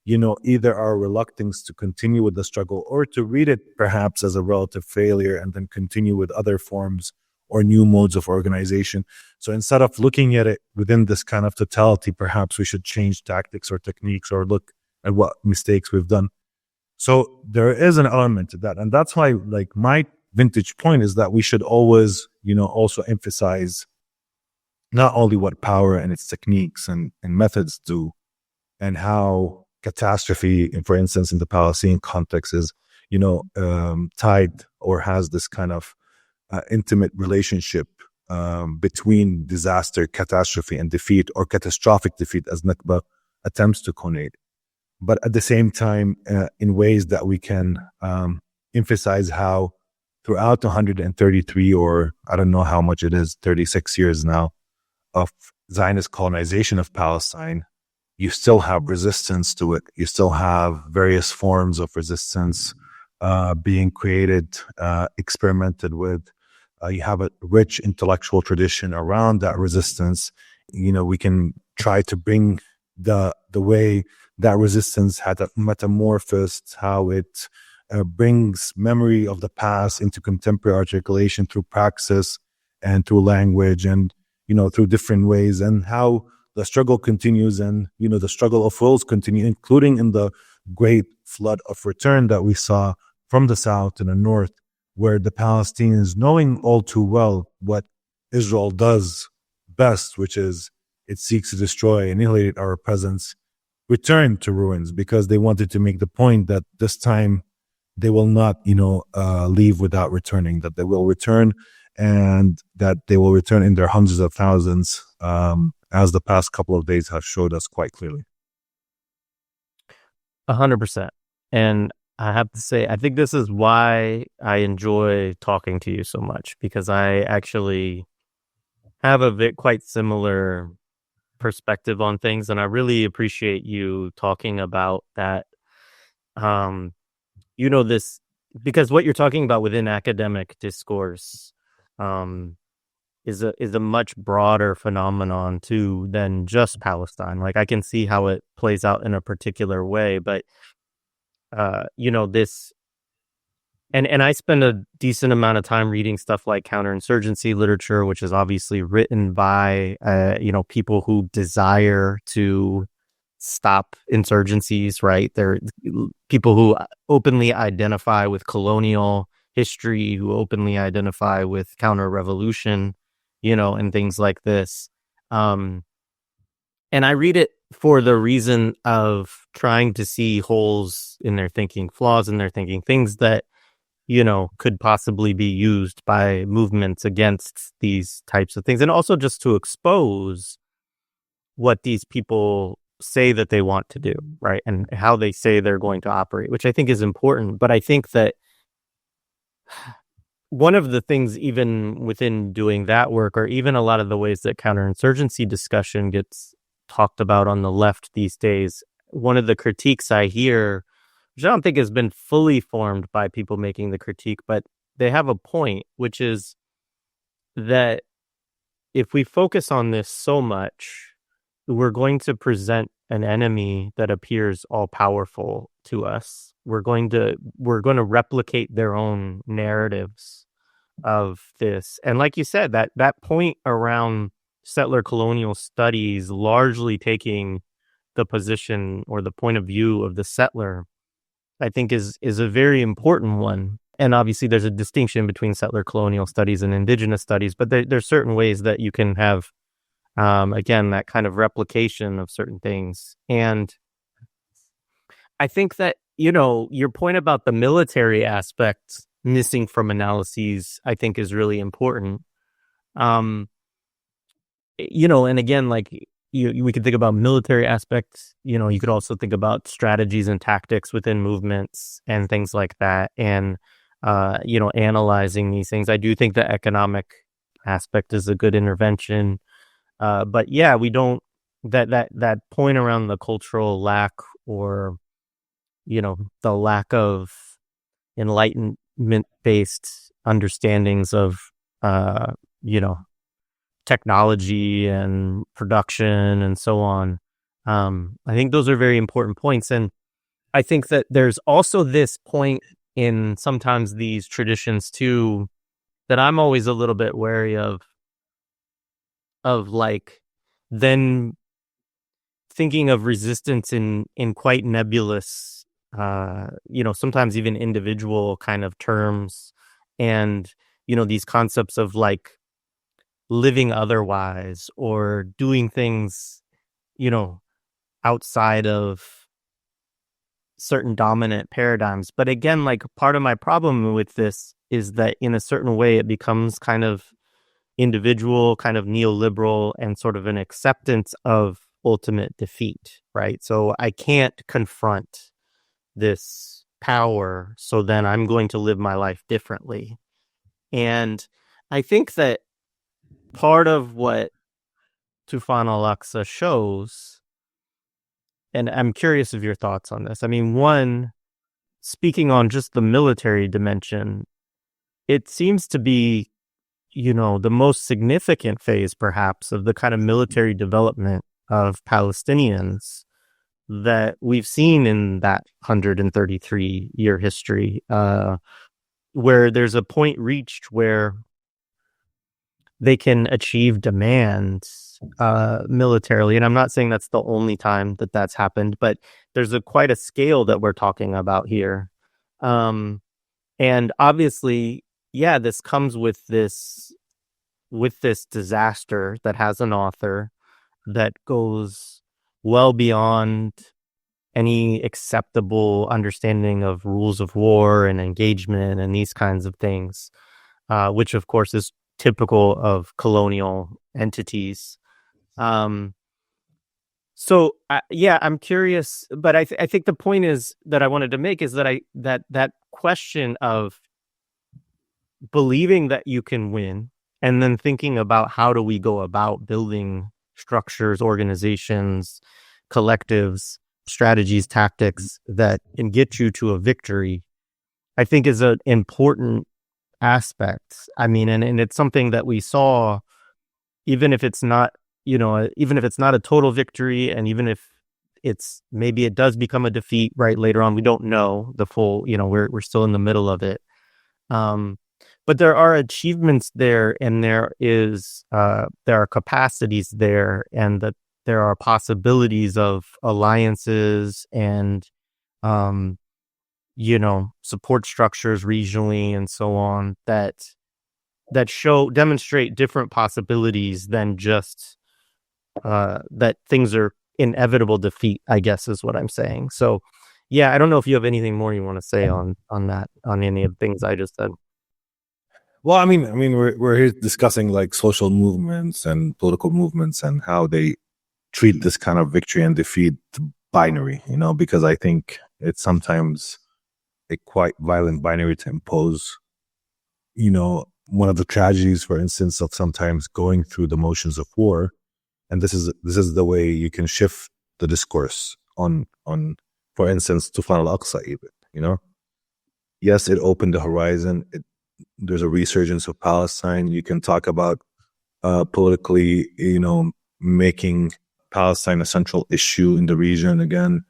either our reluctance to continue with the struggle or to read it perhaps as a relative failure and then continue with other forms or new modes of organization. So instead of looking at it within this kind of totality, perhaps we should change tactics or techniques or look at what mistakes we've done. So there is an element to that. And that's why, like, my vintage point is that we should always, also emphasize not only what power and its techniques and methods do, and how catastrophe, for instance, in the Palestinian context is, tied or has this kind of intimate relationship between disaster, catastrophe, and defeat, or catastrophic defeat, as Nakba attempts to connote. But at the same time, in ways that we can emphasize how throughout 133, or I don't know how much it is, 36 years now, of Zionist colonization of Palestine, you still have resistance to it. You still have various forms of resistance being created, experimented with. You have a rich intellectual tradition around that resistance. We can try to bring the way that resistance had metamorphosed, how it brings memory of the past into contemporary articulation through praxis and through language and, through different ways, and how the struggle continues and, the struggle of wills continue, including in the great flood of return that we saw from the south and the north, where the Palestinians, knowing all too well what Israel does best, which is it seeks to destroy, annihilate our presence, return to ruins, because they wanted to make the point that this time they will not, leave without returning, that they will return, and that they will return in their hundreds of thousands, as the past couple of days have showed us quite clearly. 100%. And I have to say, I think this is why I enjoy talking to you so much, because I actually have a quite similar perspective on things, and I really appreciate you talking about that. This, because what you're talking about within academic discourse is a much broader phenomenon too than just Palestine. Like, I can see how it plays out in a particular way, but this, and I spend a decent amount of time reading stuff like counterinsurgency literature, which is obviously written by people who desire to stop insurgencies, right? They're people who openly identify with colonial history, who openly identify with counter-revolution, and things like this. And I read it for the reason of trying to see holes in their thinking, flaws in their thinking, things that, could possibly be used by movements against these types of things. And also just to expose what these people say that they want to do, right? And how they say they're going to operate, which I think is important. But I think that one of the things, even within doing that work, or even a lot of the ways that counterinsurgency discussion gets talked about on the left these days, one of the critiques I hear, which I don't think has been fully formed by people making the critique, but they have a point, which is that if we focus on this so much, we're going to present an enemy that appears all powerful to us. We're going to replicate their own narratives of this. And like you said, that point around settler colonial studies largely taking the position or the point of view of the settler, I think is a very important one. And obviously there's a distinction between settler colonial studies and indigenous studies, but there's certain ways that you can have Again, that kind of replication of certain things. And I think that, your point about the military aspect missing from analyses, I think is really important. Um, and again, like we could think about military aspects, you could also think about strategies and tactics within movements and things like that. And, analyzing these things. I do think the economic aspect is a good intervention. But yeah, we don't, that point around the cultural lack or, the lack of enlightenment based understandings of, you know, technology and production and so on. I think those are very important points. And I think that there's also this point in sometimes these traditions too, that I'm always a little bit wary of like, then thinking of resistance in quite nebulous, sometimes even individual kind of terms, and these concepts of like living otherwise or doing things, outside of certain dominant paradigms. But again, like part of my problem with this is that in a certain way it becomes kind of individual, kind of neoliberal, and sort of an acceptance of ultimate defeat, right? So I can't confront this power, so then I'm going to live my life differently. And I think that part of what Tufan al-Aqsa shows, and I'm curious of your thoughts on this. I mean, one, speaking on just the military dimension, it seems to be, the most significant phase, perhaps, of the kind of military development of Palestinians that we've seen in that 133-year history, where there's a point reached where they can achieve demands militarily. And I'm not saying that's the only time that that's happened, but there's quite a scale that we're talking about here. And obviously, yeah, this comes with this disaster that has an author that goes well beyond any acceptable understanding of rules of war and engagement and these kinds of things, which of course is typical of colonial entities. So yeah, I'm curious, but I think the point is that I wanted to make is that that question of believing that you can win and then thinking about how do we go about building structures, organizations, collectives, strategies, tactics that can get you to a victory, I think is an important aspect. I mean, and it's something that we saw, even if it's not, even if it's not a total victory, and even if maybe it does become a defeat right later on, we don't know the full, we're still in the middle of it. But there are achievements there, and there are capacities there, and that there are possibilities of alliances and, support structures regionally and so on that demonstrate different possibilities than just that things are inevitable defeat, I guess is what I'm saying. So, yeah, I don't know if you have anything more you want to say on that, on any of the things I just said. Well, I mean, we're here discussing like social movements and political movements and how they treat this kind of victory and defeat binary, because I think it's sometimes a quite violent binary to impose. One of the tragedies, for instance, of sometimes going through the motions of war, and this is the way you can shift the discourse on, for instance, Tufan al-Aqsa even, Yes, it opened the horizon. There's a resurgence of Palestine. You can talk about politically, making Palestine a central issue in the region again.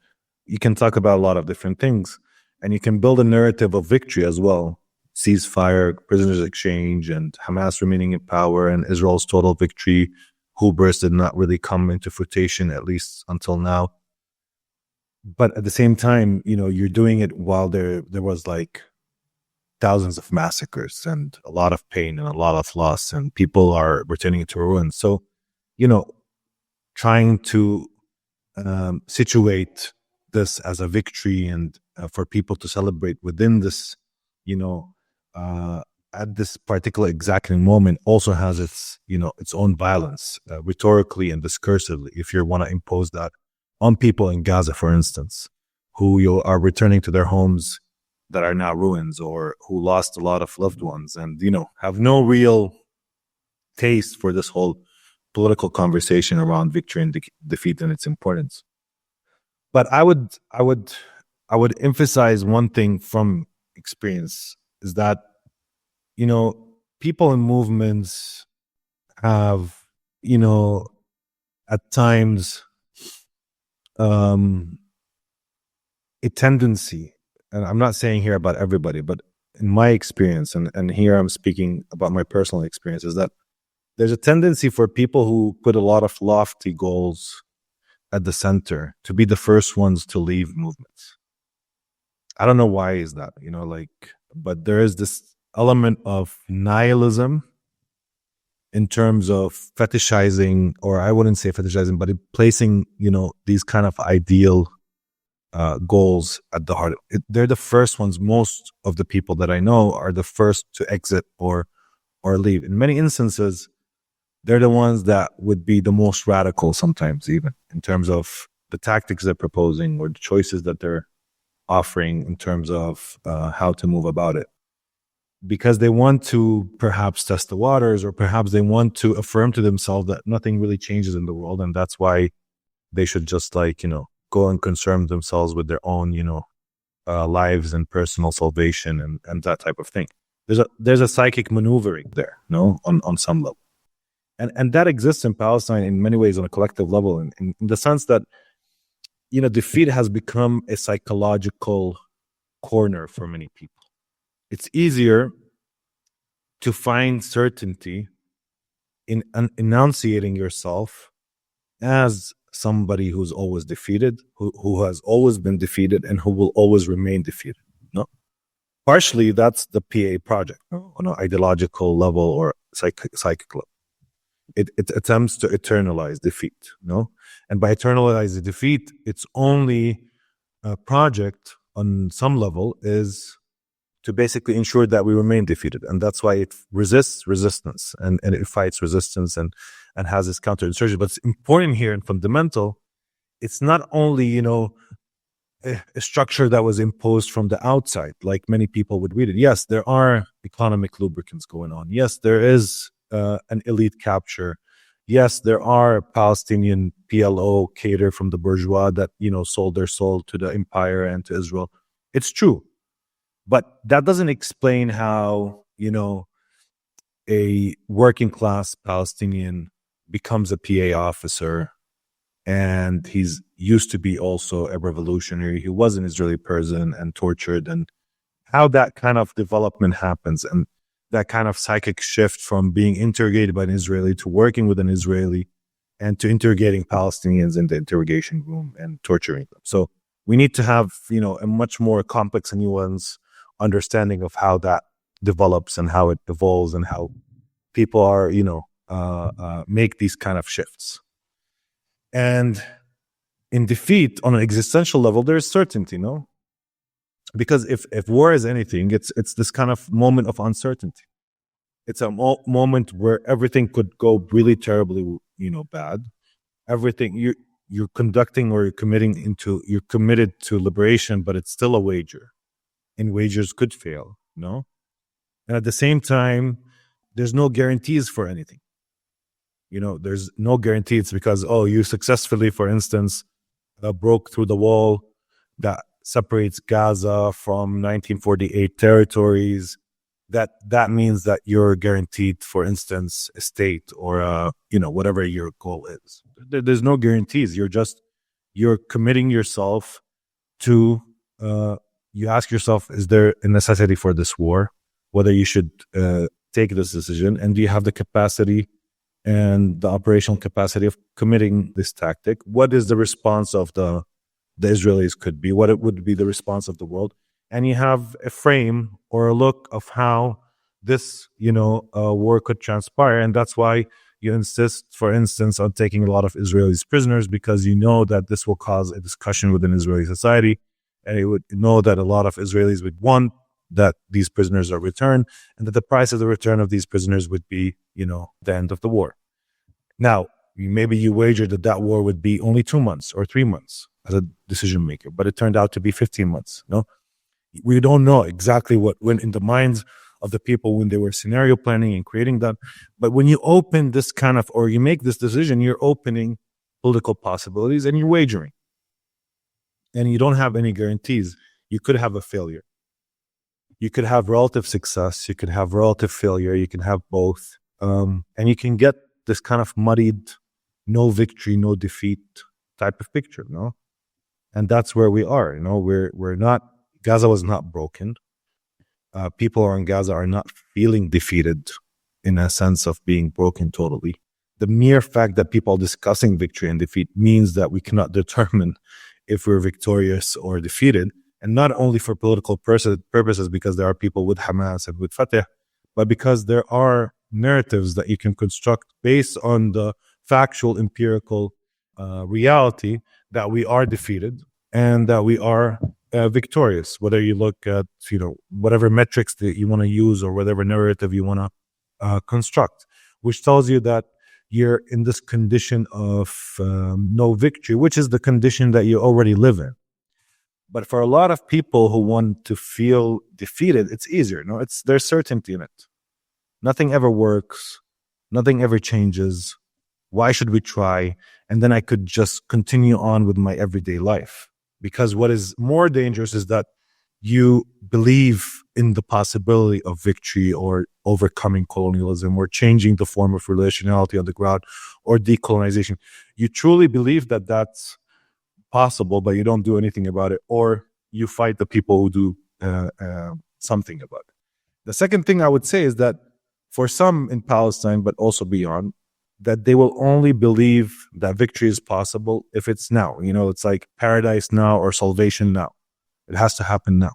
You can talk about a lot of different things, and you can build a narrative of victory as well. Ceasefire, prisoners exchange, and Hamas remaining in power, and Israel's total victory. Hubris did not really come into fruition, at least until now. But at the same time, you're doing it while there was like thousands of massacres and a lot of pain and a lot of loss, and people are returning to ruin. So, trying to situate this as a victory and for people to celebrate within this, at this particular exacting moment also has its, its own violence, rhetorically and discursively, if you want to impose that on people in Gaza, for instance, who are returning to their homes that are now ruins, or who lost a lot of loved ones and, have no real taste for this whole political conversation around victory and defeat and its importance. But I would emphasize one thing from experience is that, people in movements have, at times, a tendency, and I'm not saying here about everybody, but in my experience, and here I'm speaking about my personal experience, is that there's a tendency for people who put a lot of lofty goals at the center to be the first ones to leave movements. I don't know why is that, but there is this element of nihilism in terms of fetishizing, or I wouldn't say fetishizing, but placing, these kind of ideal goals at the heart. They're the first ones. Most of the people that I know are the first to exit or leave. In many instances, they're the ones that would be the most radical sometimes, even in terms of the tactics they're proposing or the choices that they're offering in terms of how to move about it. Because they want to perhaps test the waters, or perhaps they want to affirm to themselves that nothing really changes in the world. And that's why they should just go and concern themselves with their own, lives and personal salvation and that type of thing. There's a psychic maneuvering there, on some level. And that exists in Palestine in many ways on a collective level, in the sense that, defeat has become a psychological corner for many people. It's easier to find certainty in enunciating yourself as somebody who's always defeated, who has always been defeated, and who will always remain defeated. No, partially that's the PA project on an ideological level or psychic level. It attempts to eternalize defeat, and by eternalize the defeat, its only project on some level is to basically ensure that we remain defeated, and that's why it resists resistance and it fights resistance and has this counterinsurgency. But it's important here and fundamental. It's not only a structure that was imposed from the outside, like many people would read it. Yes, there are economic lubricants going on. Yes, there is an elite capture. Yes, there are Palestinian PLO cater from the bourgeois that sold their soul to the empire and to Israel. It's true. But that doesn't explain how, a working class Palestinian becomes a PA officer, and he's used to be also a revolutionary. He was an Israeli person and tortured, and how that kind of development happens, and that kind of psychic shift from being interrogated by an Israeli to working with an Israeli and to interrogating Palestinians in the interrogation room and torturing them. So we need to have, a much more complex and nuanced understanding of how that develops and how it evolves and how people are, make these kind of shifts. And in defeat, on an existential level, there is certainty, because if war is anything, it's this kind of moment of uncertainty. It's a moment where everything could go really terribly, bad. Everything you're conducting or you're committed to liberation, but it's still a wager. And wagers could fail, And at the same time, there's no guarantees for anything. There's no guarantees because, you successfully, for instance, broke through the wall that separates Gaza from 1948 territories. That means that you're guaranteed, for instance, a state or, whatever your goal is. There's no guarantees. You're committing yourself to, you ask yourself, is there a necessity for this war? Whether you should take this decision, and do you have the capacity and the operational capacity of committing this tactic? What is the response of the Israelis could be? What it would be the response of the world? And you have a frame or a look of how this, war could transpire. And that's why you insist, for instance, on taking a lot of Israelis prisoners because you know that this will cause a discussion within Israeli society, and you would know that a lot of Israelis would want that these prisoners are returned, and that the price of the return of these prisoners would be, the end of the war. Now, maybe you wagered that war would be only 2 months or 3 months as a decision maker, but it turned out to be 15 months. No, we don't know exactly what went in the minds of the people when they were scenario planning and creating that. But when you open this kind of, or you make this decision, you're opening political possibilities and you're wagering. And you don't have any guarantees. You could have a failure. You could have relative success. You could have relative failure. You can have both. And you can get this kind of muddied, no victory, no defeat type of picture, no? And that's where we are, we're not, Gaza was not broken. People in Gaza are not feeling defeated in a sense of being broken totally. The mere fact that people are discussing victory and defeat means that we cannot determine if we're victorious or defeated. And not only for political purposes, because there are people with Hamas and with Fatah, but because there are narratives that you can construct based on the factual, empirical reality that we are defeated and that we are victorious, whether you look at, whatever metrics that you want to use or whatever narrative you want to construct, which tells you that you're in this condition of no victory, which is the condition that you already live in. But for a lot of people who want to feel defeated, it's easier. There's certainty in it. Nothing ever works. Nothing ever changes. Why should we try? And then I could just continue on with my everyday life. Because what is more dangerous is that you believe in the possibility of victory or overcoming colonialism or changing the form of relationality on the ground or decolonization. You truly believe that that's possible, but you don't do anything about it, or you fight the people who do something about it. The second thing I would say is that for some in Palestine, but also beyond, that they will only believe that victory is possible if it's now. It's like paradise now or salvation now. It has to happen now.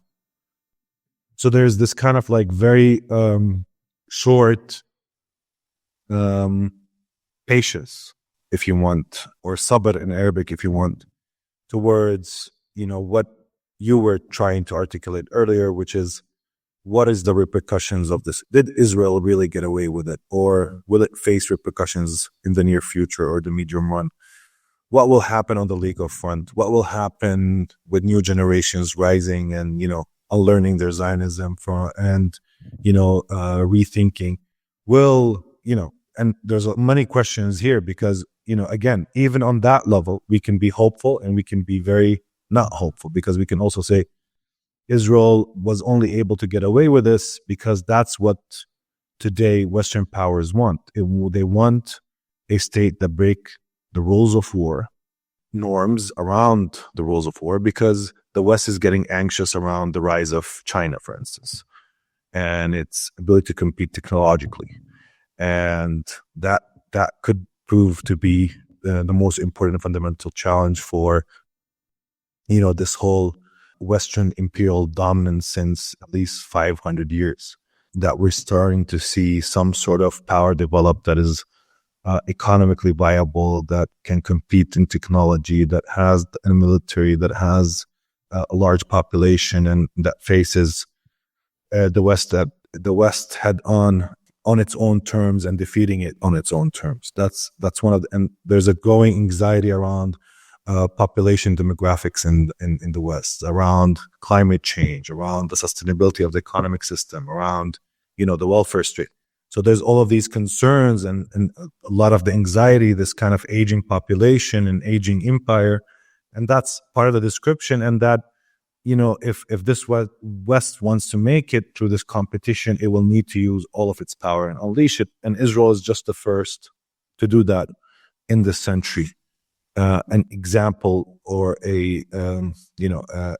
So there's this kind of like very short patience, if you want, or sabr in Arabic, if you want, towards, what you were trying to articulate earlier, which is, what is the repercussions of this? Did Israel really get away with it? Or will it face repercussions in the near future or the medium run? What will happen on the legal front? What will happen with new generations rising and, unlearning their Zionism and rethinking? And there's many questions here because, again, even on that level, we can be hopeful and we can be very not hopeful, because we can also say, Israel was only able to get away with this because that's what today Western powers want. They want a state that break the rules of war, norms around the rules of war, because the West is getting anxious around the rise of China, for instance, and its ability to compete technologically. And that could prove to be the most important fundamental challenge for, this whole Western imperial dominance since at least 500 years, that we're starting to see some sort of power develop that is economically viable, that can compete in technology, that has a military, that has a large population, and that faces the West head on its own terms and defeating it on its own terms. That's one of and there's a growing anxiety around population demographics in the West, around climate change, around the sustainability of the economic system, around, the welfare state. So there's all of these concerns and a lot of the anxiety, this kind of aging population and aging empire. And that's part of the description. And that, if this West wants to make it through this competition, it will need to use all of its power and unleash it. And Israel is just the first to do that in this century. An example or a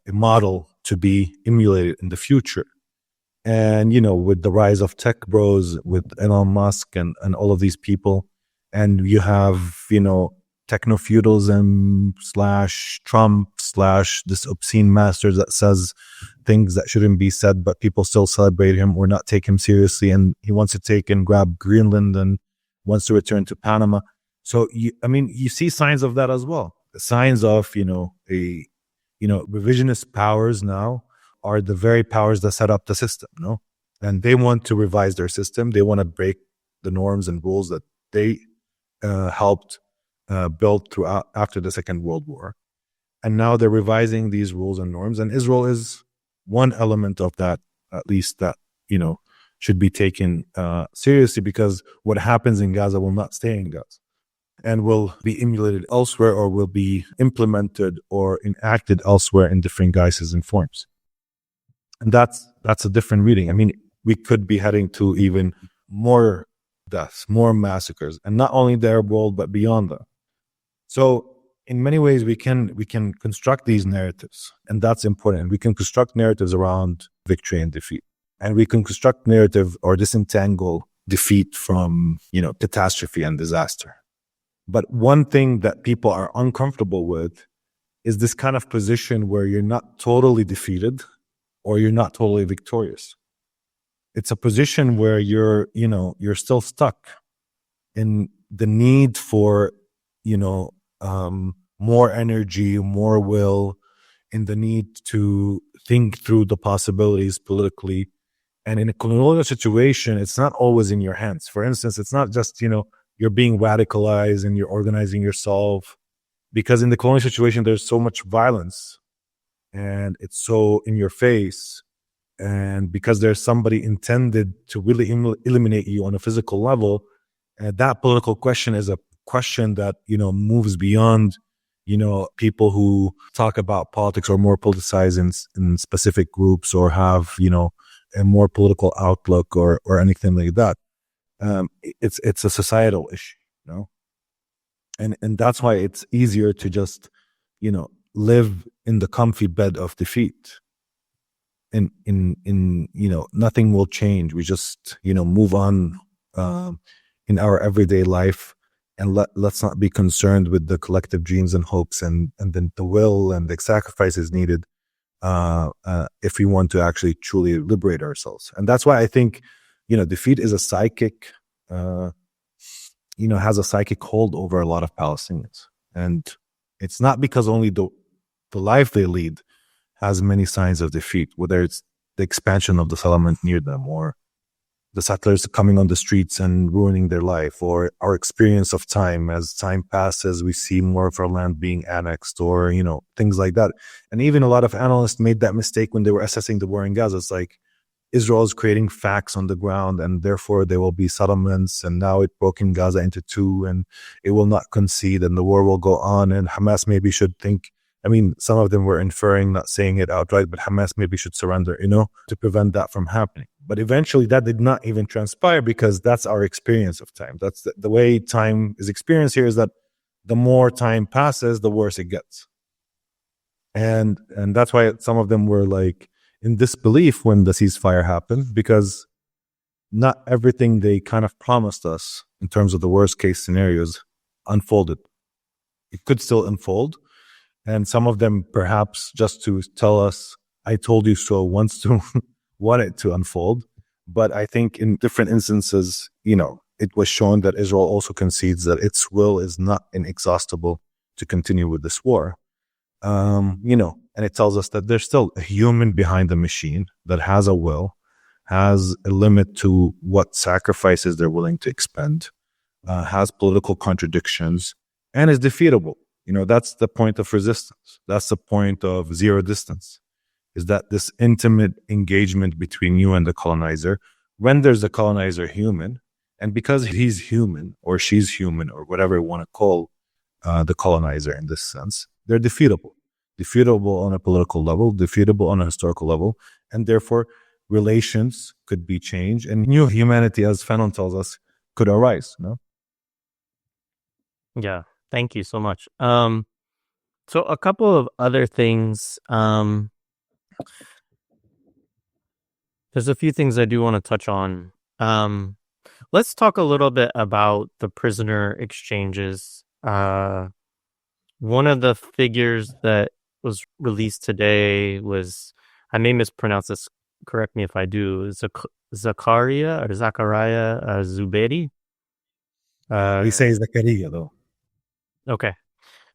model to be emulated in the future. And, with the rise of tech bros, with Elon Musk and all of these people, and you have, techno-feudalism / Trump / this obscene master that says things that shouldn't be said, but people still celebrate him or not take him seriously. And he wants to take and grab Greenland and wants to return to Panama. So you see signs of that as well. Signs of revisionist powers now are the very powers that set up the system, no? And they want to revise their system. They want to break the norms and rules that they helped build throughout after the Second World War. And now they're revising these rules and norms. And Israel is one element of that, at least that, should be taken seriously, because what happens in Gaza will not stay in Gaza and will be emulated elsewhere, or will be implemented or enacted elsewhere in different guises and forms. And that's a different reading. I mean, we could be heading to even more deaths, more massacres, and not only the Arab world, but beyond that. So in many ways, we can construct these narratives, and that's important. We can construct narratives around victory and defeat, and we can construct narrative or disentangle defeat from, catastrophe and disaster. But one thing that people are uncomfortable with is this kind of position where you're not totally defeated or you're not totally victorious. It's a position where you're still stuck in the need for, more energy, more will, in the need to think through the possibilities politically. And in a colonial situation, it's not always in your hands. For instance, it's not just, you're being radicalized and you're organizing yourself, because in the colonial situation, there's so much violence and it's so in your face. And because there's somebody intended to really eliminate you on a physical level, that political question is a question that, moves beyond, people who talk about politics or more politicized in specific groups, or have, a more political outlook or anything like that. It's a societal issue, and that's why it's easier to just, live in the comfy bed of defeat. In nothing will change. We just, move on in our everyday life, and let's not be concerned with the collective dreams and hopes and then the will and the sacrifices needed if we want to actually truly liberate ourselves. And that's why I think, defeat is a psychic, has a psychic hold over a lot of Palestinians. And it's not because only the life they lead has many signs of defeat, whether it's the expansion of the settlement near them, or the settlers coming on the streets and ruining their life, or our experience of time. As time passes, we see more of our land being annexed, or, things like that. And even a lot of analysts made that mistake when they were assessing the war in Gaza. It's like Israel is creating facts on the ground, and therefore there will be settlements, and now it broken Gaza into two, and it will not concede, and the war will go on, and Hamas maybe should think, some of them were inferring, not saying it outright, but Hamas maybe should surrender, to prevent that from happening. But eventually that did not even transpire, because that's our experience of time. That's the way time is experienced here, is that the more time passes, the worse it gets. And that's why some of them were like in disbelief when the ceasefire happened, because not everything they kind of promised us in terms of the worst case scenarios unfolded. It could still unfold. And some of them, perhaps just to tell us, I told you so, wants to want it to unfold. But I think in different instances, it was shown that Israel also concedes that its will is not inexhaustible to continue with this war. And it tells us that there's still a human behind the machine that has a will, has a limit to what sacrifices they're willing to expend, has political contradictions, and is defeatable. That's the point of resistance. That's the point of zero distance, is that this intimate engagement between you and the colonizer renders the colonizer human. And because he's human, or she's human, or whatever you want to call the colonizer in this sense, they're defeatable. Defeatable on a political level, defeatable on a historical level, and therefore relations could be changed, and new humanity, as Fanon tells us, could arise. Yeah. Thank you so much. So a couple of other things. There's a few things I do want to touch on. Let's talk a little bit about the prisoner exchanges. One of the figures that was released today was, I may mispronounce this, correct me if I do, Zachariah Zubeidi. We say Zakaria though. Okay.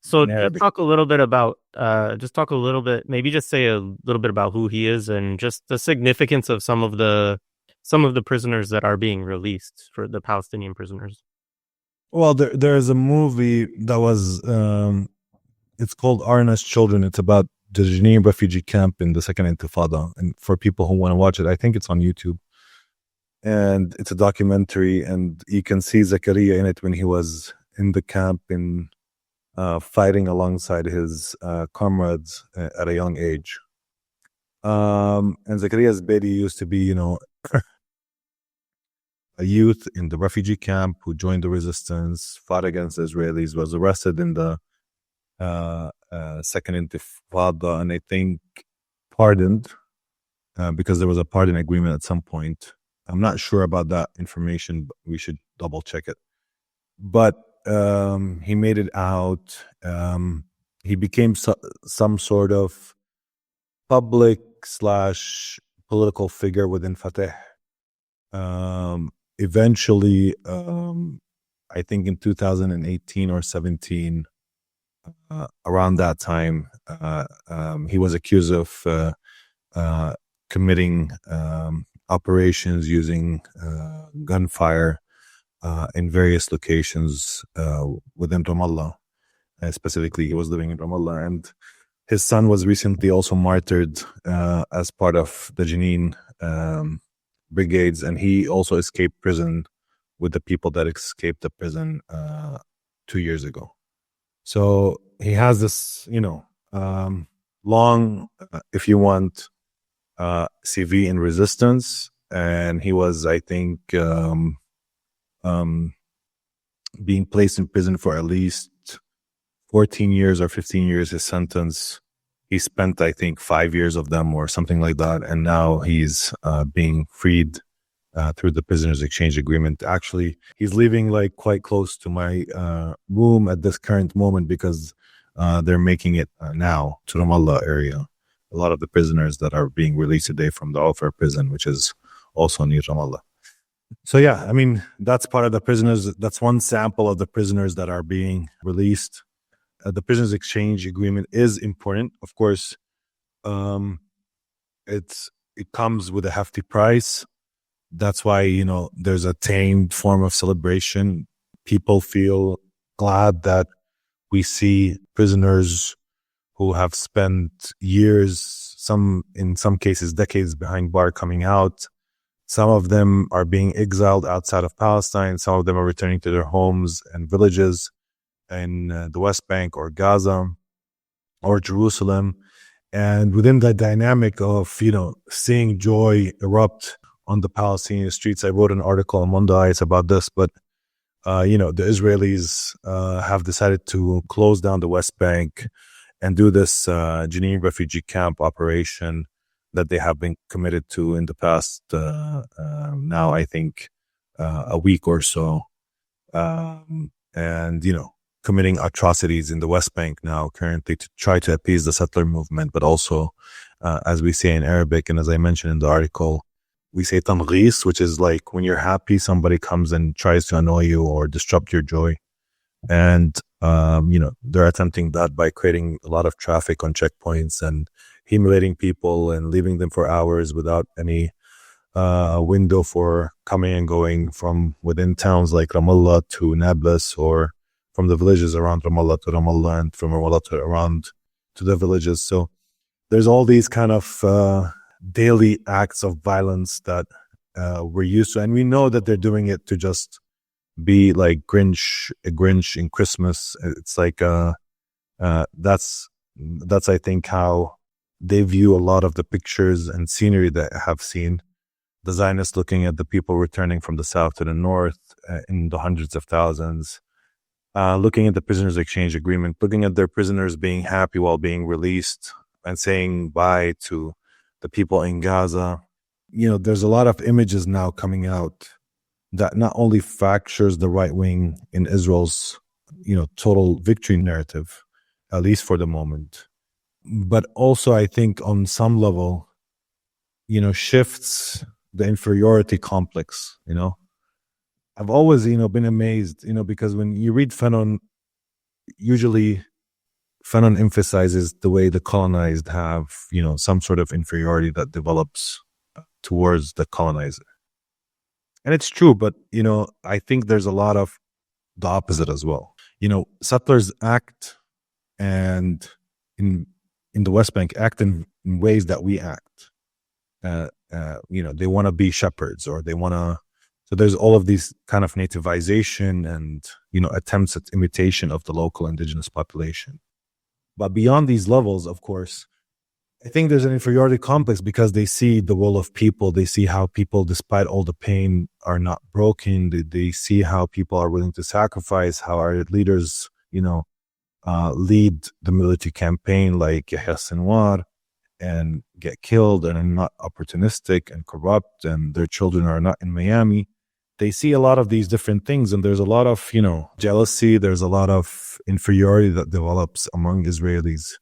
So In Arabic. talk a little bit about, maybe just say a little bit about who he is and just the significance of some of the prisoners that are being released, for the Palestinian prisoners. Well, there's a movie that was, it's called Arna's Children. It's about the Jenin refugee camp in the Second Intifada. And for people who want to watch it, I think it's on YouTube. And it's a documentary, and you can see Zakaria in it when he was in the camp in fighting alongside his comrades at a young age. And Zakaria's baby used to be, a youth in the refugee camp who joined the resistance, fought against the Israelis, was arrested in the Second Intifada, and I think pardoned because there was a pardon agreement at some point. I'm not sure about that information, but we should double check it. But he made it out. He became some sort of public / political figure within Fatah. Eventually, I think in 2018 or 17, around that time, he was accused of committing operations using gunfire in various locations within Ramallah. Specifically, he was living in Ramallah, and his son was recently also martyred as part of the Jenin brigades, and he also escaped prison with the people that escaped the prison 2 years ago. So he has this, long, if you want, CV in resistance, and he was, I think, being placed in prison for at least 14 years or 15 years. His sentence, he spent, I think, 5 years of them or something like that, and now he's being freed through the prisoners exchange agreement. Actually, he's living like quite close to my room at this current moment, because they're making it now to Ramallah area. A lot of the prisoners that are being released today from the Ofer prison, which is also near Ramallah. So yeah, I mean, that's part of the prisoners. That's one sample of the prisoners that are being released. The prisoners exchange agreement is important. Of course, it comes with a hefty price. That's why, there's a tamed form of celebration. People feel glad that we see prisoners who have spent years, in some cases decades behind bar, coming out. Some of them are being exiled outside of Palestine. Some of them are returning to their homes and villages in the West Bank or Gaza or Jerusalem. And within the dynamic of, seeing joy erupt on the Palestinian streets, I wrote an article on Monday about this, but, the Israelis have decided to close down the West Bank and do this Jenin refugee camp operation that they have been committed to in the past, now I think a week or so. And, committing atrocities in the West Bank now currently to try to appease the settler movement, but also, as we say in Arabic, and as I mentioned in the article, we say tanghis, which is like when you're happy, somebody comes and tries to annoy you or disrupt your joy. And, they're attempting that by creating a lot of traffic on checkpoints and humiliating people and leaving them for hours without any window for coming and going from within towns like Ramallah to Nablus, or from the villages around Ramallah to Ramallah, and from Ramallah to the villages. So there's all these kind of daily acts of violence that we're used to, and we know that they're doing it to just be like a Grinch in Christmas. It's like that's I think how they view a lot of the pictures and scenery that I have seen. The Zionists looking at the people returning from the south to the north in the hundreds of thousands, looking at the prisoners exchange agreement, looking at their prisoners being happy while being released and saying bye to the people in Gaza. There's a lot of images now coming out that not only fractures the right wing in Israel's, total victory narrative, at least for the moment, but also I think on some level, shifts the inferiority complex, I've always, been amazed, because when you read Fanon, usually Fanon emphasizes the way the colonized have, some sort of inferiority that develops towards the colonizer. And it's true, but, I think there's a lot of the opposite as well. Settlers act and in the West Bank act in ways that we act. They want to be shepherds, or they want to. So there's all of these kind of nativization and, attempts at imitation of the local indigenous population. But beyond these levels, of course, I think there's an inferiority complex because they see the will of people. They see how people, despite all the pain, are not broken. They see how people are willing to sacrifice, how our leaders, lead the military campaign like Yahya Sinwar and get killed and are not opportunistic and corrupt, and their children are not in Miami. They see a lot of these different things, and there's a lot of, jealousy. There's a lot of inferiority that develops among Israelis,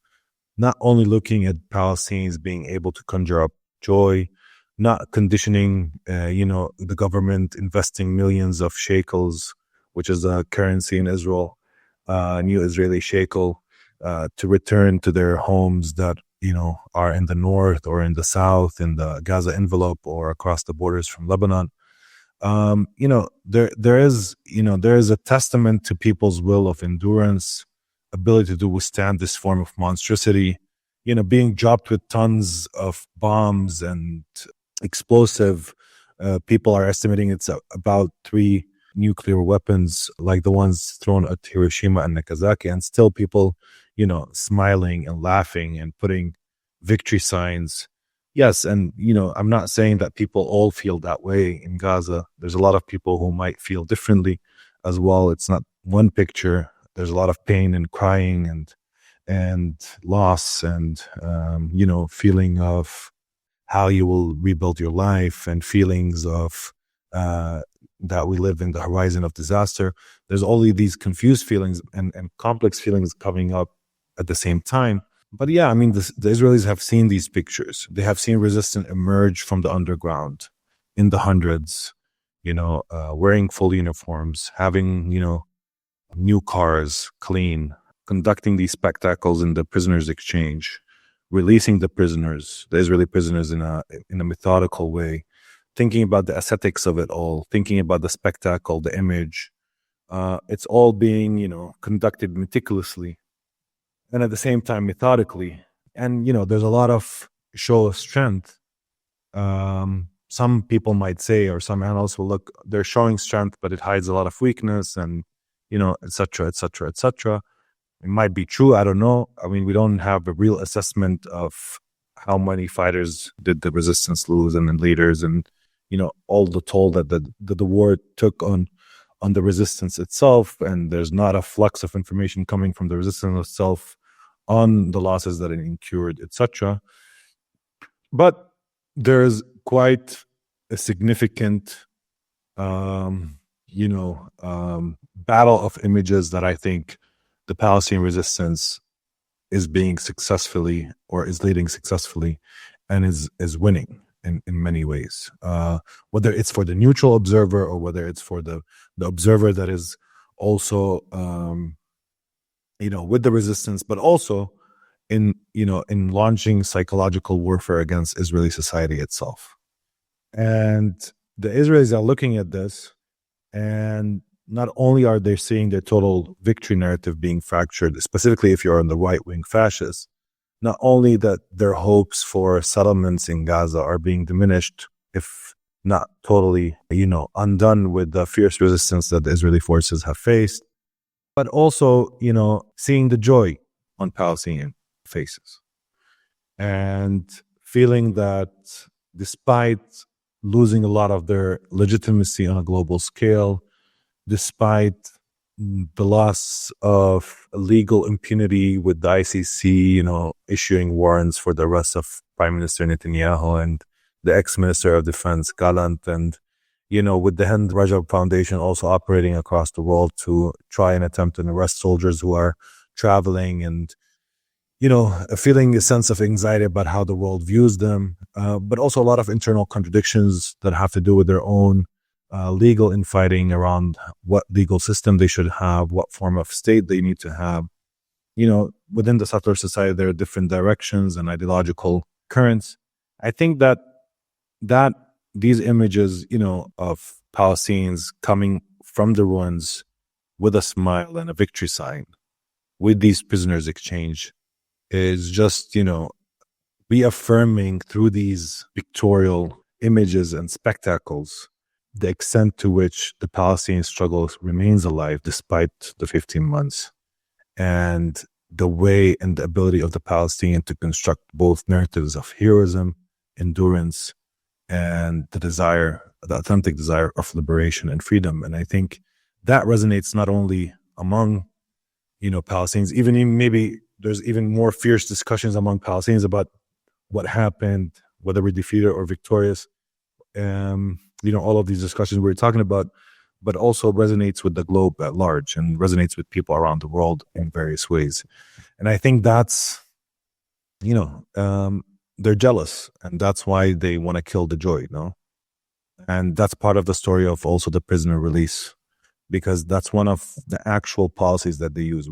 not only looking at Palestinians being able to conjure up joy, not conditioning, the government investing millions of shekels, which is a currency in Israel, new Israeli shekel, to return to their homes that, are in the north or in the south, in the Gaza envelope, or across the borders from Lebanon. There is a testament to people's will of endurance, ability to withstand this form of monstrosity, being dropped with tons of bombs and explosive. People are estimating it's about 3 nuclear weapons like the ones thrown at Hiroshima and Nagasaki, and still people, smiling and laughing and putting victory signs. Yes, and I'm not saying that people all feel that way in Gaza. There's a lot of people who might feel differently as well. It's not one picture. There's a lot of pain and crying and loss and feeling of how you will rebuild your life, and feelings of that we live in the horizon of disaster. There's all these confused feelings and complex feelings coming up at the same time. But yeah, the Israelis have seen these pictures. They have seen resistance emerge from the underground in the hundreds, wearing full uniforms, having, new cars, clean, conducting these spectacles in the prisoners' exchange, releasing the prisoners, the Israeli prisoners, in a methodical way, thinking about the aesthetics of it all, thinking about the spectacle, the image. It's all being, conducted meticulously, and at the same time methodically. And there's a lot of show of strength. Some people might say, or some analysts will look, they're showing strength, but it hides a lot of weakness, and etc., etc., etc. It might be true, I don't know. We don't have a real assessment of how many fighters did the resistance lose, and then leaders, and all the toll that the war took on the resistance itself. And there's not a flux of information coming from the resistance itself on the losses that it incurred, etc. But there's quite a significant battle of images that I think the Palestinian resistance is being successfully, or is leading successfully, and is winning in many ways, whether it's for the neutral observer, or whether it's for the observer that is also with the resistance, but also in launching psychological warfare against Israeli society itself. And the Israelis are looking at this, and not only are they seeing the total victory narrative being fractured, specifically if you're on the right-wing fascists, not only that their hopes for settlements in Gaza are being diminished, if not totally, undone with the fierce resistance that the Israeli forces have faced, but also, seeing the joy on Palestinian faces, and feeling that despite losing a lot of their legitimacy on a global scale, despite the loss of legal impunity with the ICC, issuing warrants for the arrest of Prime Minister Netanyahu and the ex-Minister of Defense Gallant, and with the Hind Rajab Foundation also operating across the world to try and attempt to arrest soldiers who are traveling, and feeling a sense of anxiety about how the world views them, but also a lot of internal contradictions that have to do with their own legal infighting around what legal system they should have, what form of state they need to have. Within the settler society, there are different directions and ideological currents. I think that these images, of Palestinians coming from the ruins with a smile and a victory sign, with these prisoners exchange, is just, reaffirming through these pictorial images and spectacles the extent to which the Palestinian struggle remains alive despite the 15 months, and the way and the ability of the Palestinian to construct both narratives of heroism, endurance, and the authentic desire of liberation and freedom. And I think that resonates not only among, Palestinians, even maybe there's even more fierce discussions among Palestinians about what happened, whether we're defeated or victorious. All of these discussions we're talking about, but also resonates with the globe at large and resonates with people around the world in various ways. And I think that's, they're jealous, and that's why they want to kill the joy, And that's part of the story of also the prisoner release, because that's one of the actual policies that they use.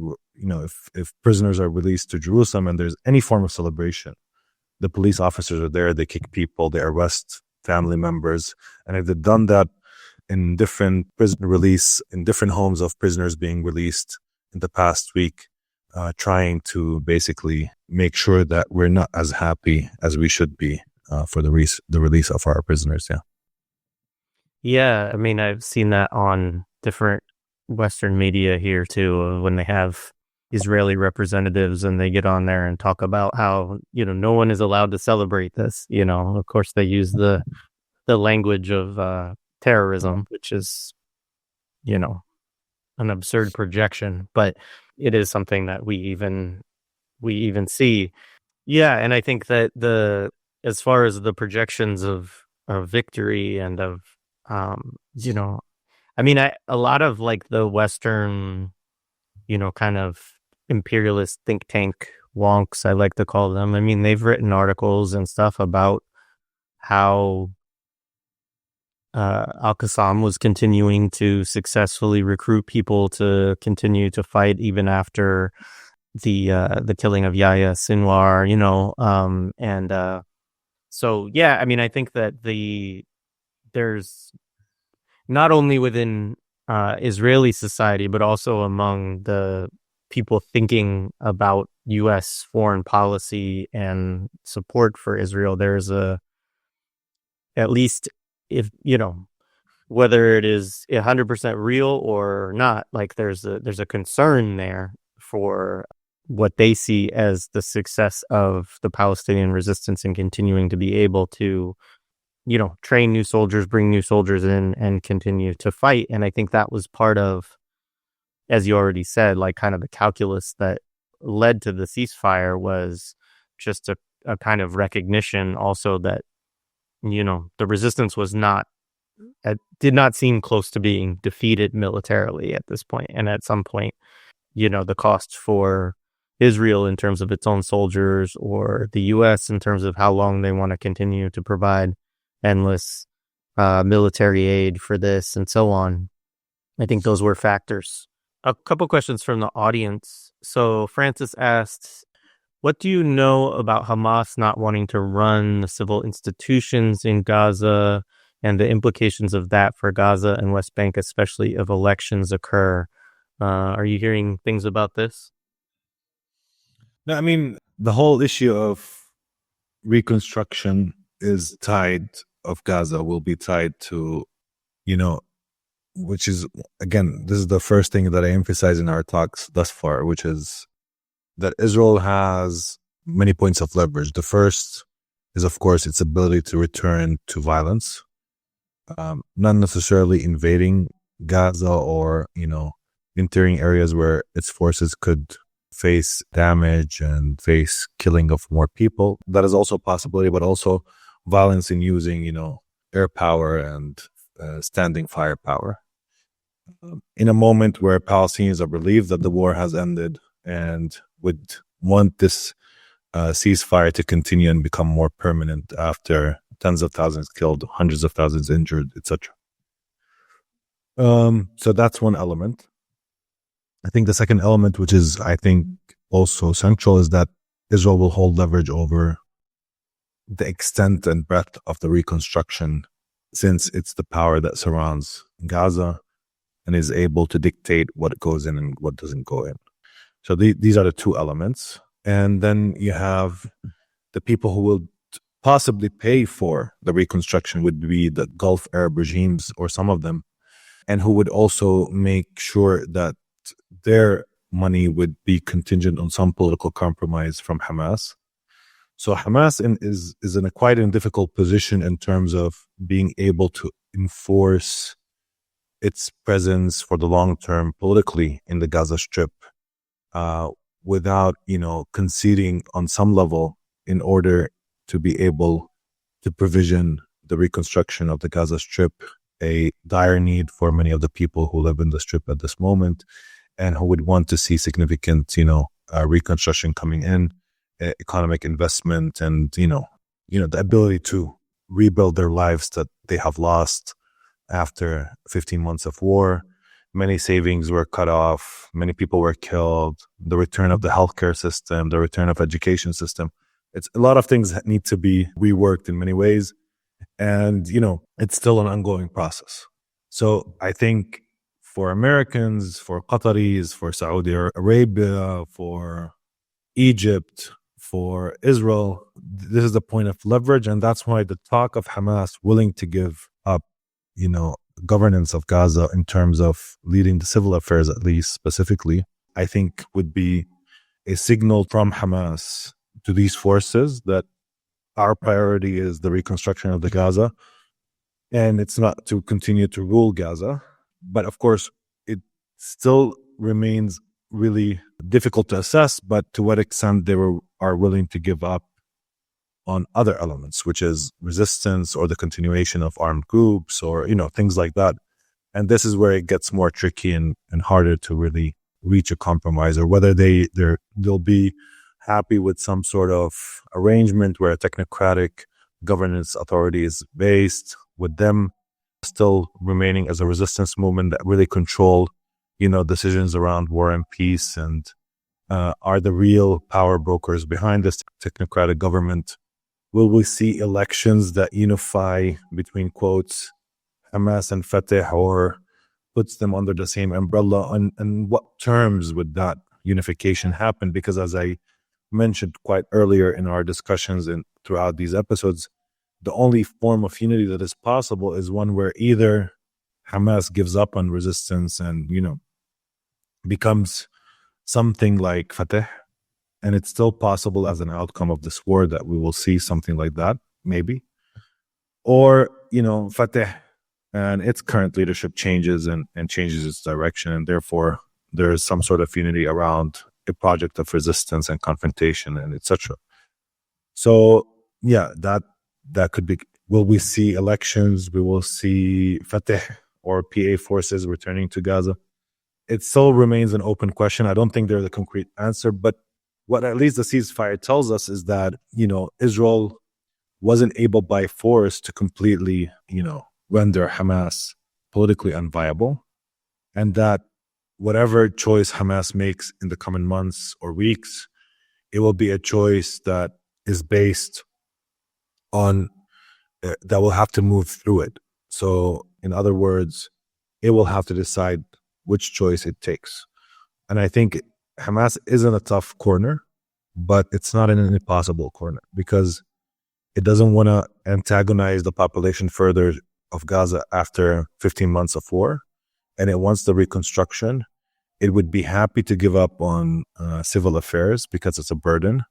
If prisoners are released to Jerusalem and there's any form of celebration, the police officers are there, they kick people, they arrest family members. And if they've done that in different prison release, in different homes of prisoners being released in the past week, trying to basically make sure that we're not as happy as we should be for the release of our prisoners. Yeah. Yeah. I mean, I've seen that on different Western media here too, when they have Israeli representatives and they get on there and talk about how, no one is allowed to celebrate this. Of course, they use the language of terrorism, which is, an absurd projection, but it is something that we even see. Yeah. And I think that as far as the projections of victory and of, a lot of like the Western, kind of imperialist think tank wonks, I like to call them. I mean, they've written articles and stuff about how Al-Qassam was continuing to successfully recruit people to continue to fight even after the killing of Yahya Sinwar, so yeah, I mean, I think that there's not only within Israeli society, but also among the people thinking about U.S. foreign policy and support for Israel, there's at least, if whether it is 100% real or not, like there's a concern there for what they see as the success of the Palestinian resistance and continuing to be able to, train new soldiers, bring new soldiers in, and continue to fight. And I think that was part of, as you already said, like kind of the calculus that led to the ceasefire was just a kind of recognition also that, the resistance was did not seem close to being defeated militarily at this point. And at some point, the cost for Israel in terms of its own soldiers, or the U.S. in terms of how long they want to continue to provide endless military aid for this and so on. I think those were factors. A couple questions from the audience. So Francis asked, what do you know about Hamas not wanting to run the civil institutions in Gaza and the implications of that for Gaza and West Bank, especially if elections occur? Are you hearing things about this? No, I mean, the whole issue of reconstruction of Gaza will be tied to, which is, again, this is the first thing that I emphasize in our talks thus far, which is that Israel has many points of leverage. The first is, of course, its ability to return to violence, not necessarily invading Gaza or, entering areas where its forces could face damage and face killing of more people. That is also a possibility, but also violence in using, air power and standing firepower. In a moment where Palestinians are relieved that the war has ended and would want this ceasefire to continue and become more permanent after tens of thousands killed, hundreds of thousands injured, etc. So that's one element. I think the second element, which is, I think, also central, is that Israel will hold leverage over the extent and breadth of the reconstruction, since it's the power that surrounds Gaza and is able to dictate what goes in and what doesn't go in. So these are the two elements. And then you have the people who will possibly pay for the reconstruction would be the Gulf Arab regimes, or some of them, and who would also make sure that their money would be contingent on some political compromise from Hamas. So Hamas is in a quite difficult position in terms of being able to enforce its presence for the long term politically in the Gaza Strip, without, conceding on some level in order to be able to provision the reconstruction of the Gaza Strip, a dire need for many of the people who live in the Strip at this moment, and who would want to see significant, reconstruction coming in, economic investment, and the ability to rebuild their lives that they have lost after 15 months of war. Many savings were cut off. Many people were killed. The return of the healthcare system, the return of education system. It's a lot of things that need to be reworked in many ways. And, it's still an ongoing process. So I think for Americans, for Qataris, for Saudi Arabia, for Egypt, for Israel, this is the point of leverage. And that's why the talk of Hamas willing to give up, governance of Gaza in terms of leading the civil affairs, at least specifically, I think would be a signal from Hamas to these forces that our priority is the reconstruction of the Gaza, and it's not to continue to rule Gaza. But of course, it still remains really difficult to assess, but to what extent they are willing to give up on other elements, which is resistance or the continuation of armed groups, or, things like that. And this is where it gets more tricky and harder to really reach a compromise, or whether they'll be happy with some sort of arrangement where a technocratic governance authority is based, with them still remaining as a resistance movement that really control, decisions around war and peace, and are the real power brokers behind this technocratic government. Will we see elections that unify, between quotes, Hamas and Fatah, or puts them under the same umbrella? And what terms would that unification happen? Because as I mentioned quite earlier in our discussions and throughout these episodes, the only form of unity that is possible is one where either Hamas gives up on resistance and, becomes something like Fatah, and it's still possible as an outcome of this war that we will see something like that, maybe. Or, Fatah and its current leadership changes and changes its direction, and therefore there is some sort of unity around a project of resistance and confrontation and etc. So, yeah, that could be. Will we see elections? We will see Fatah or PA forces returning to Gaza. It still remains an open question. I don't think there's a concrete answer, but what at least the ceasefire tells us is that, Israel wasn't able by force to completely, render Hamas politically unviable, and that whatever choice Hamas makes in the coming months or weeks, it will be a choice that is based on, that will have to move through it. So in other words, it will have to decide which choice it takes. And I think Hamas is in a tough corner, but it's not in an impossible corner, because it doesn't want to antagonize the population further of Gaza after 15 months of war, and it wants the reconstruction. It would be happy to give up on civil affairs because it's a burden.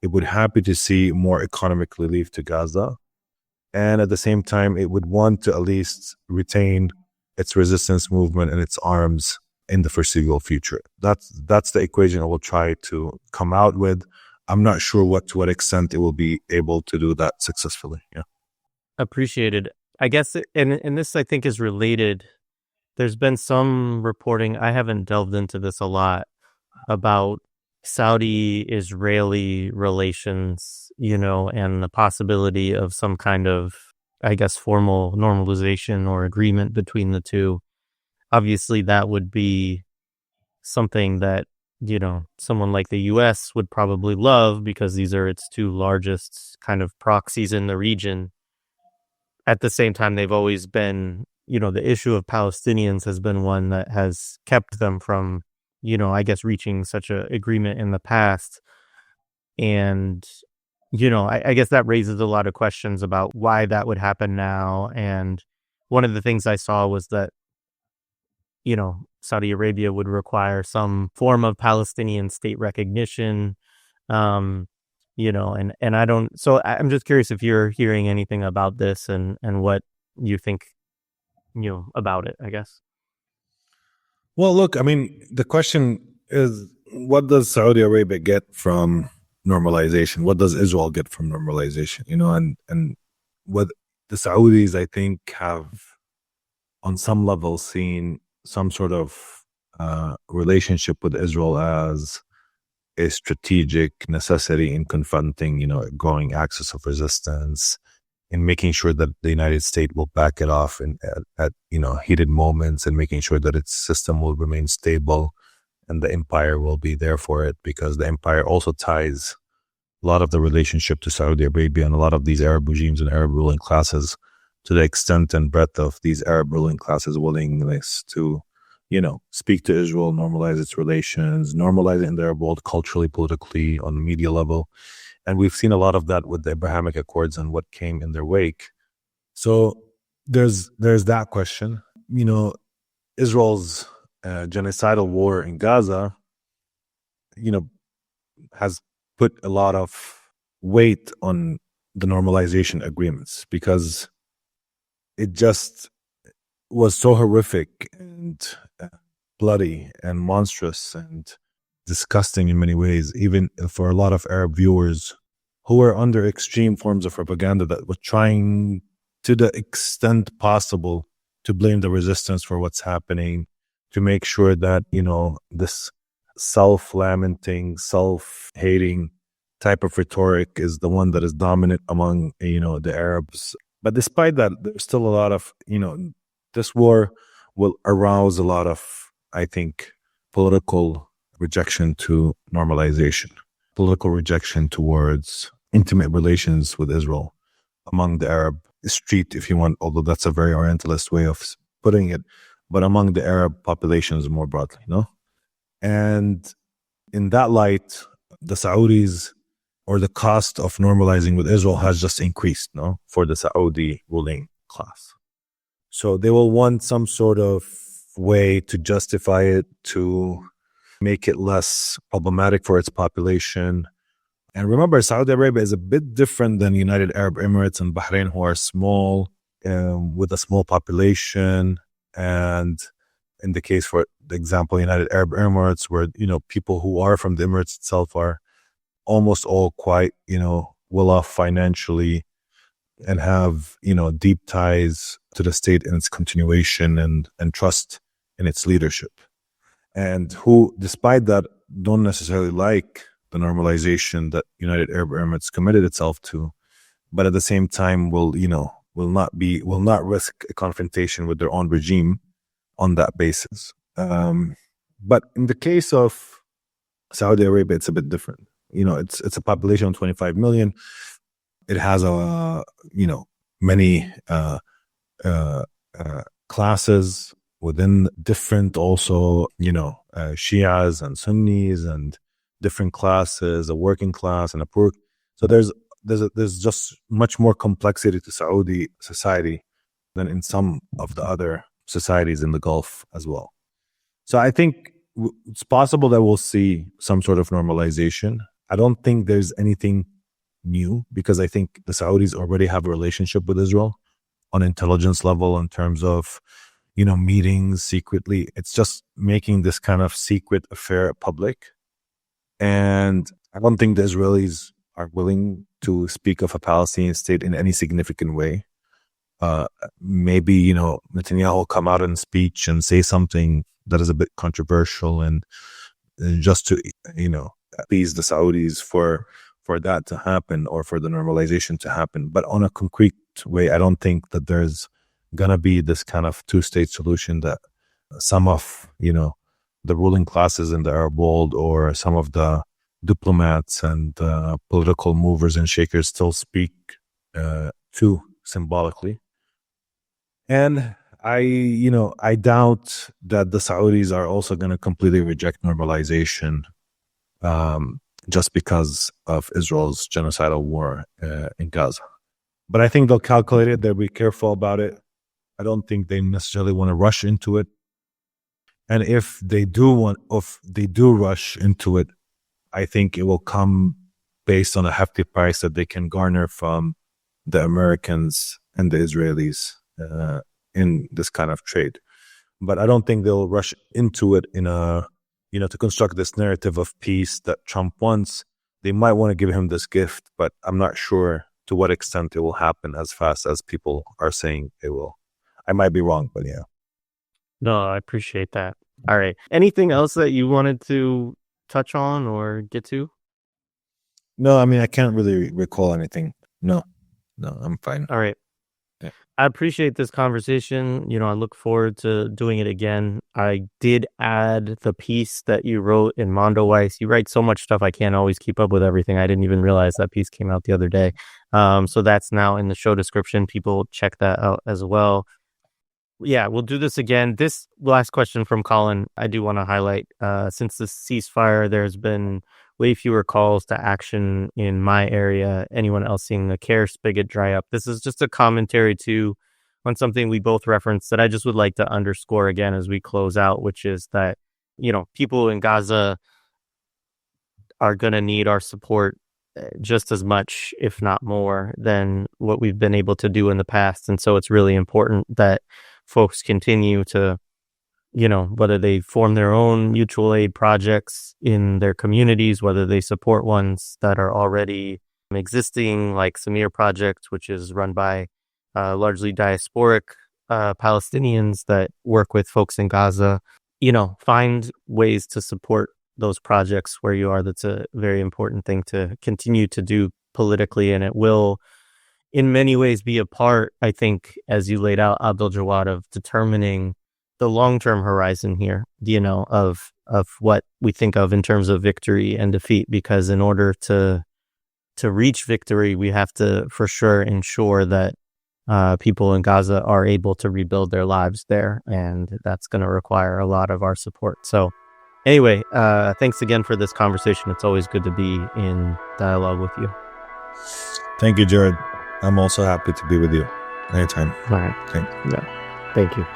It would happy to see more economic relief to Gaza, and at the same time, it would want to at least retain its resistance movement and its arms in the foreseeable future. That's the equation I will try to come out with. I'm not sure to what extent it will be able to do that successfully. Yeah. Appreciated. I guess, and this I think is related. There's been some reporting, I haven't delved into this a lot, about Saudi-Israeli relations, and the possibility of some kind of, I guess, formal normalization or agreement between the two. obviously that would be something that, someone like the US would probably love because these are its two largest kind of proxies in the region. At the same time, they've always been, the issue of Palestinians has been one that has kept them from, I guess, reaching such an agreement in the past. And, I guess that raises a lot of questions about why that would happen now. And one of the things I saw was that, Saudi Arabia would require some form of Palestinian state recognition. And I don't, so I'm just curious if you're hearing anything about this and what you think, about it, I guess. Well, look, I mean, the question is, what does Saudi Arabia get from normalization? What does Israel get from normalization? And what the Saudis, I think, have on some level seen some sort of relationship with Israel as a strategic necessity in confronting, a growing axis of resistance, in making sure that the United States will back it off at heated moments, and making sure that its system will remain stable and the empire will be there for it, because the empire also ties a lot of the relationship to Saudi Arabia and a lot of these Arab regimes and Arab ruling classes, to the extent and breadth of these Arab ruling classes' willingness to, speak to Israel, normalize its relations, normalize it in the Arab world culturally, politically, on the media level. And we've seen a lot of that with the Abrahamic Accords and what came in their wake. So there's that question. Israel's genocidal war in Gaza, has put a lot of weight on the normalization agreements, because it just was so horrific and bloody and monstrous and disgusting in many ways, even for a lot of Arab viewers who were under extreme forms of propaganda that were trying to the extent possible to blame the resistance for what's happening, to make sure that, this self-lamenting, self-hating type of rhetoric is the one that is dominant among, the Arabs. But despite that, there's still a lot of, this war will arouse a lot of, I think, political rejection to normalization, political rejection towards intimate relations with Israel among the Arab street, if you want, although that's a very Orientalist way of putting it, but among the Arab populations more broadly, And in that light, the Saudis, or the cost of normalizing with Israel, has just increased, for the Saudi ruling class. So they will want some sort of way to justify it, to make it less problematic for its population. And remember, Saudi Arabia is a bit different than United Arab Emirates and Bahrain, who are small, with a small population. And in the case, for example, United Arab Emirates, where, people who are from the Emirates itself are almost all quite, well off financially, and have, deep ties to the state and its continuation, and trust in its leadership. And who, despite that, don't necessarily like the normalization that United Arab Emirates committed itself to, but at the same time will not risk a confrontation with their own regime on that basis. But in the case of Saudi Arabia, it's a bit different. It's a population of 25 million. It has many classes within different, also, Shias and Sunnis, and different classes, a working class and a poor. So there's just much more complexity to Saudi society than in some of the other societies in the Gulf as well. So I think it's possible that we'll see some sort of normalization. I don't think there's anything new, because I think the Saudis already have a relationship with Israel on intelligence level, in terms of, meetings secretly. It's just making this kind of secret affair public. And I don't think the Israelis are willing to speak of a Palestinian state in any significant way. Maybe, Netanyahu will come out in speech and say something that is a bit controversial, and just to, appease the Saudis for that to happen, or for the normalization to happen. But on a concrete way, I don't think that there's gonna be this kind of two-state solution that some of, the ruling classes in the Arab world, or some of the diplomats and political movers and shakers still speak to symbolically. And I doubt that the Saudis are also going to completely reject normalization just because of Israel's genocidal war in Gaza. But I think they'll calculate it. They'll be careful about it. I don't think they necessarily want to rush into it. And if they do rush into it, I think it will come based on a hefty price that they can garner from the Americans and the Israelis in this kind of trade. But I don't think they'll rush into it in to construct this narrative of peace that Trump wants. They might want to give him this gift, but I'm not sure to what extent it will happen as fast as people are saying it will. I might be wrong, but yeah. No, I appreciate that. All right. Anything else that you wanted to touch on or get to? No, I mean, I can't really recall anything. No, I'm fine. All right. Yeah. I appreciate this conversation. I look forward to doing it again. I did add the piece that you wrote in Mondo Weiss. You write so much stuff, I can't always keep up with everything. I didn't even realize that piece came out the other day. So that's now in the show description. People check that out as well. Yeah, we'll do this again. This last question from Colin, I do want to highlight. Since the ceasefire, there's been way fewer calls to action in my area. Anyone else seeing the care spigot dry up? This is just a commentary too on something we both referenced that I just would like to underscore again as we close out, which is that, people in Gaza are going to need our support just as much, if not more, than what we've been able to do in the past. And so it's really important that folks continue to, whether they form their own mutual aid projects in their communities, whether they support ones that are already existing, like Samir Project, which is run by largely diasporic Palestinians that work with folks in Gaza, find ways to support those projects where you are. That's a very important thing to continue to do politically, and it will in many ways be a part, I think, as you laid out, Abdaljawad, of determining the long-term horizon here, of what we think of in terms of victory and defeat. Because in order to reach victory, we have to for sure ensure that people in Gaza are able to rebuild their lives there, and that's going to require a lot of our support. So anyway, thanks again for this conversation. It's always good to be in dialogue with you. Thank you, Jared. I'm also happy to be with you anytime. All right. Thanks. Yeah. Thank you.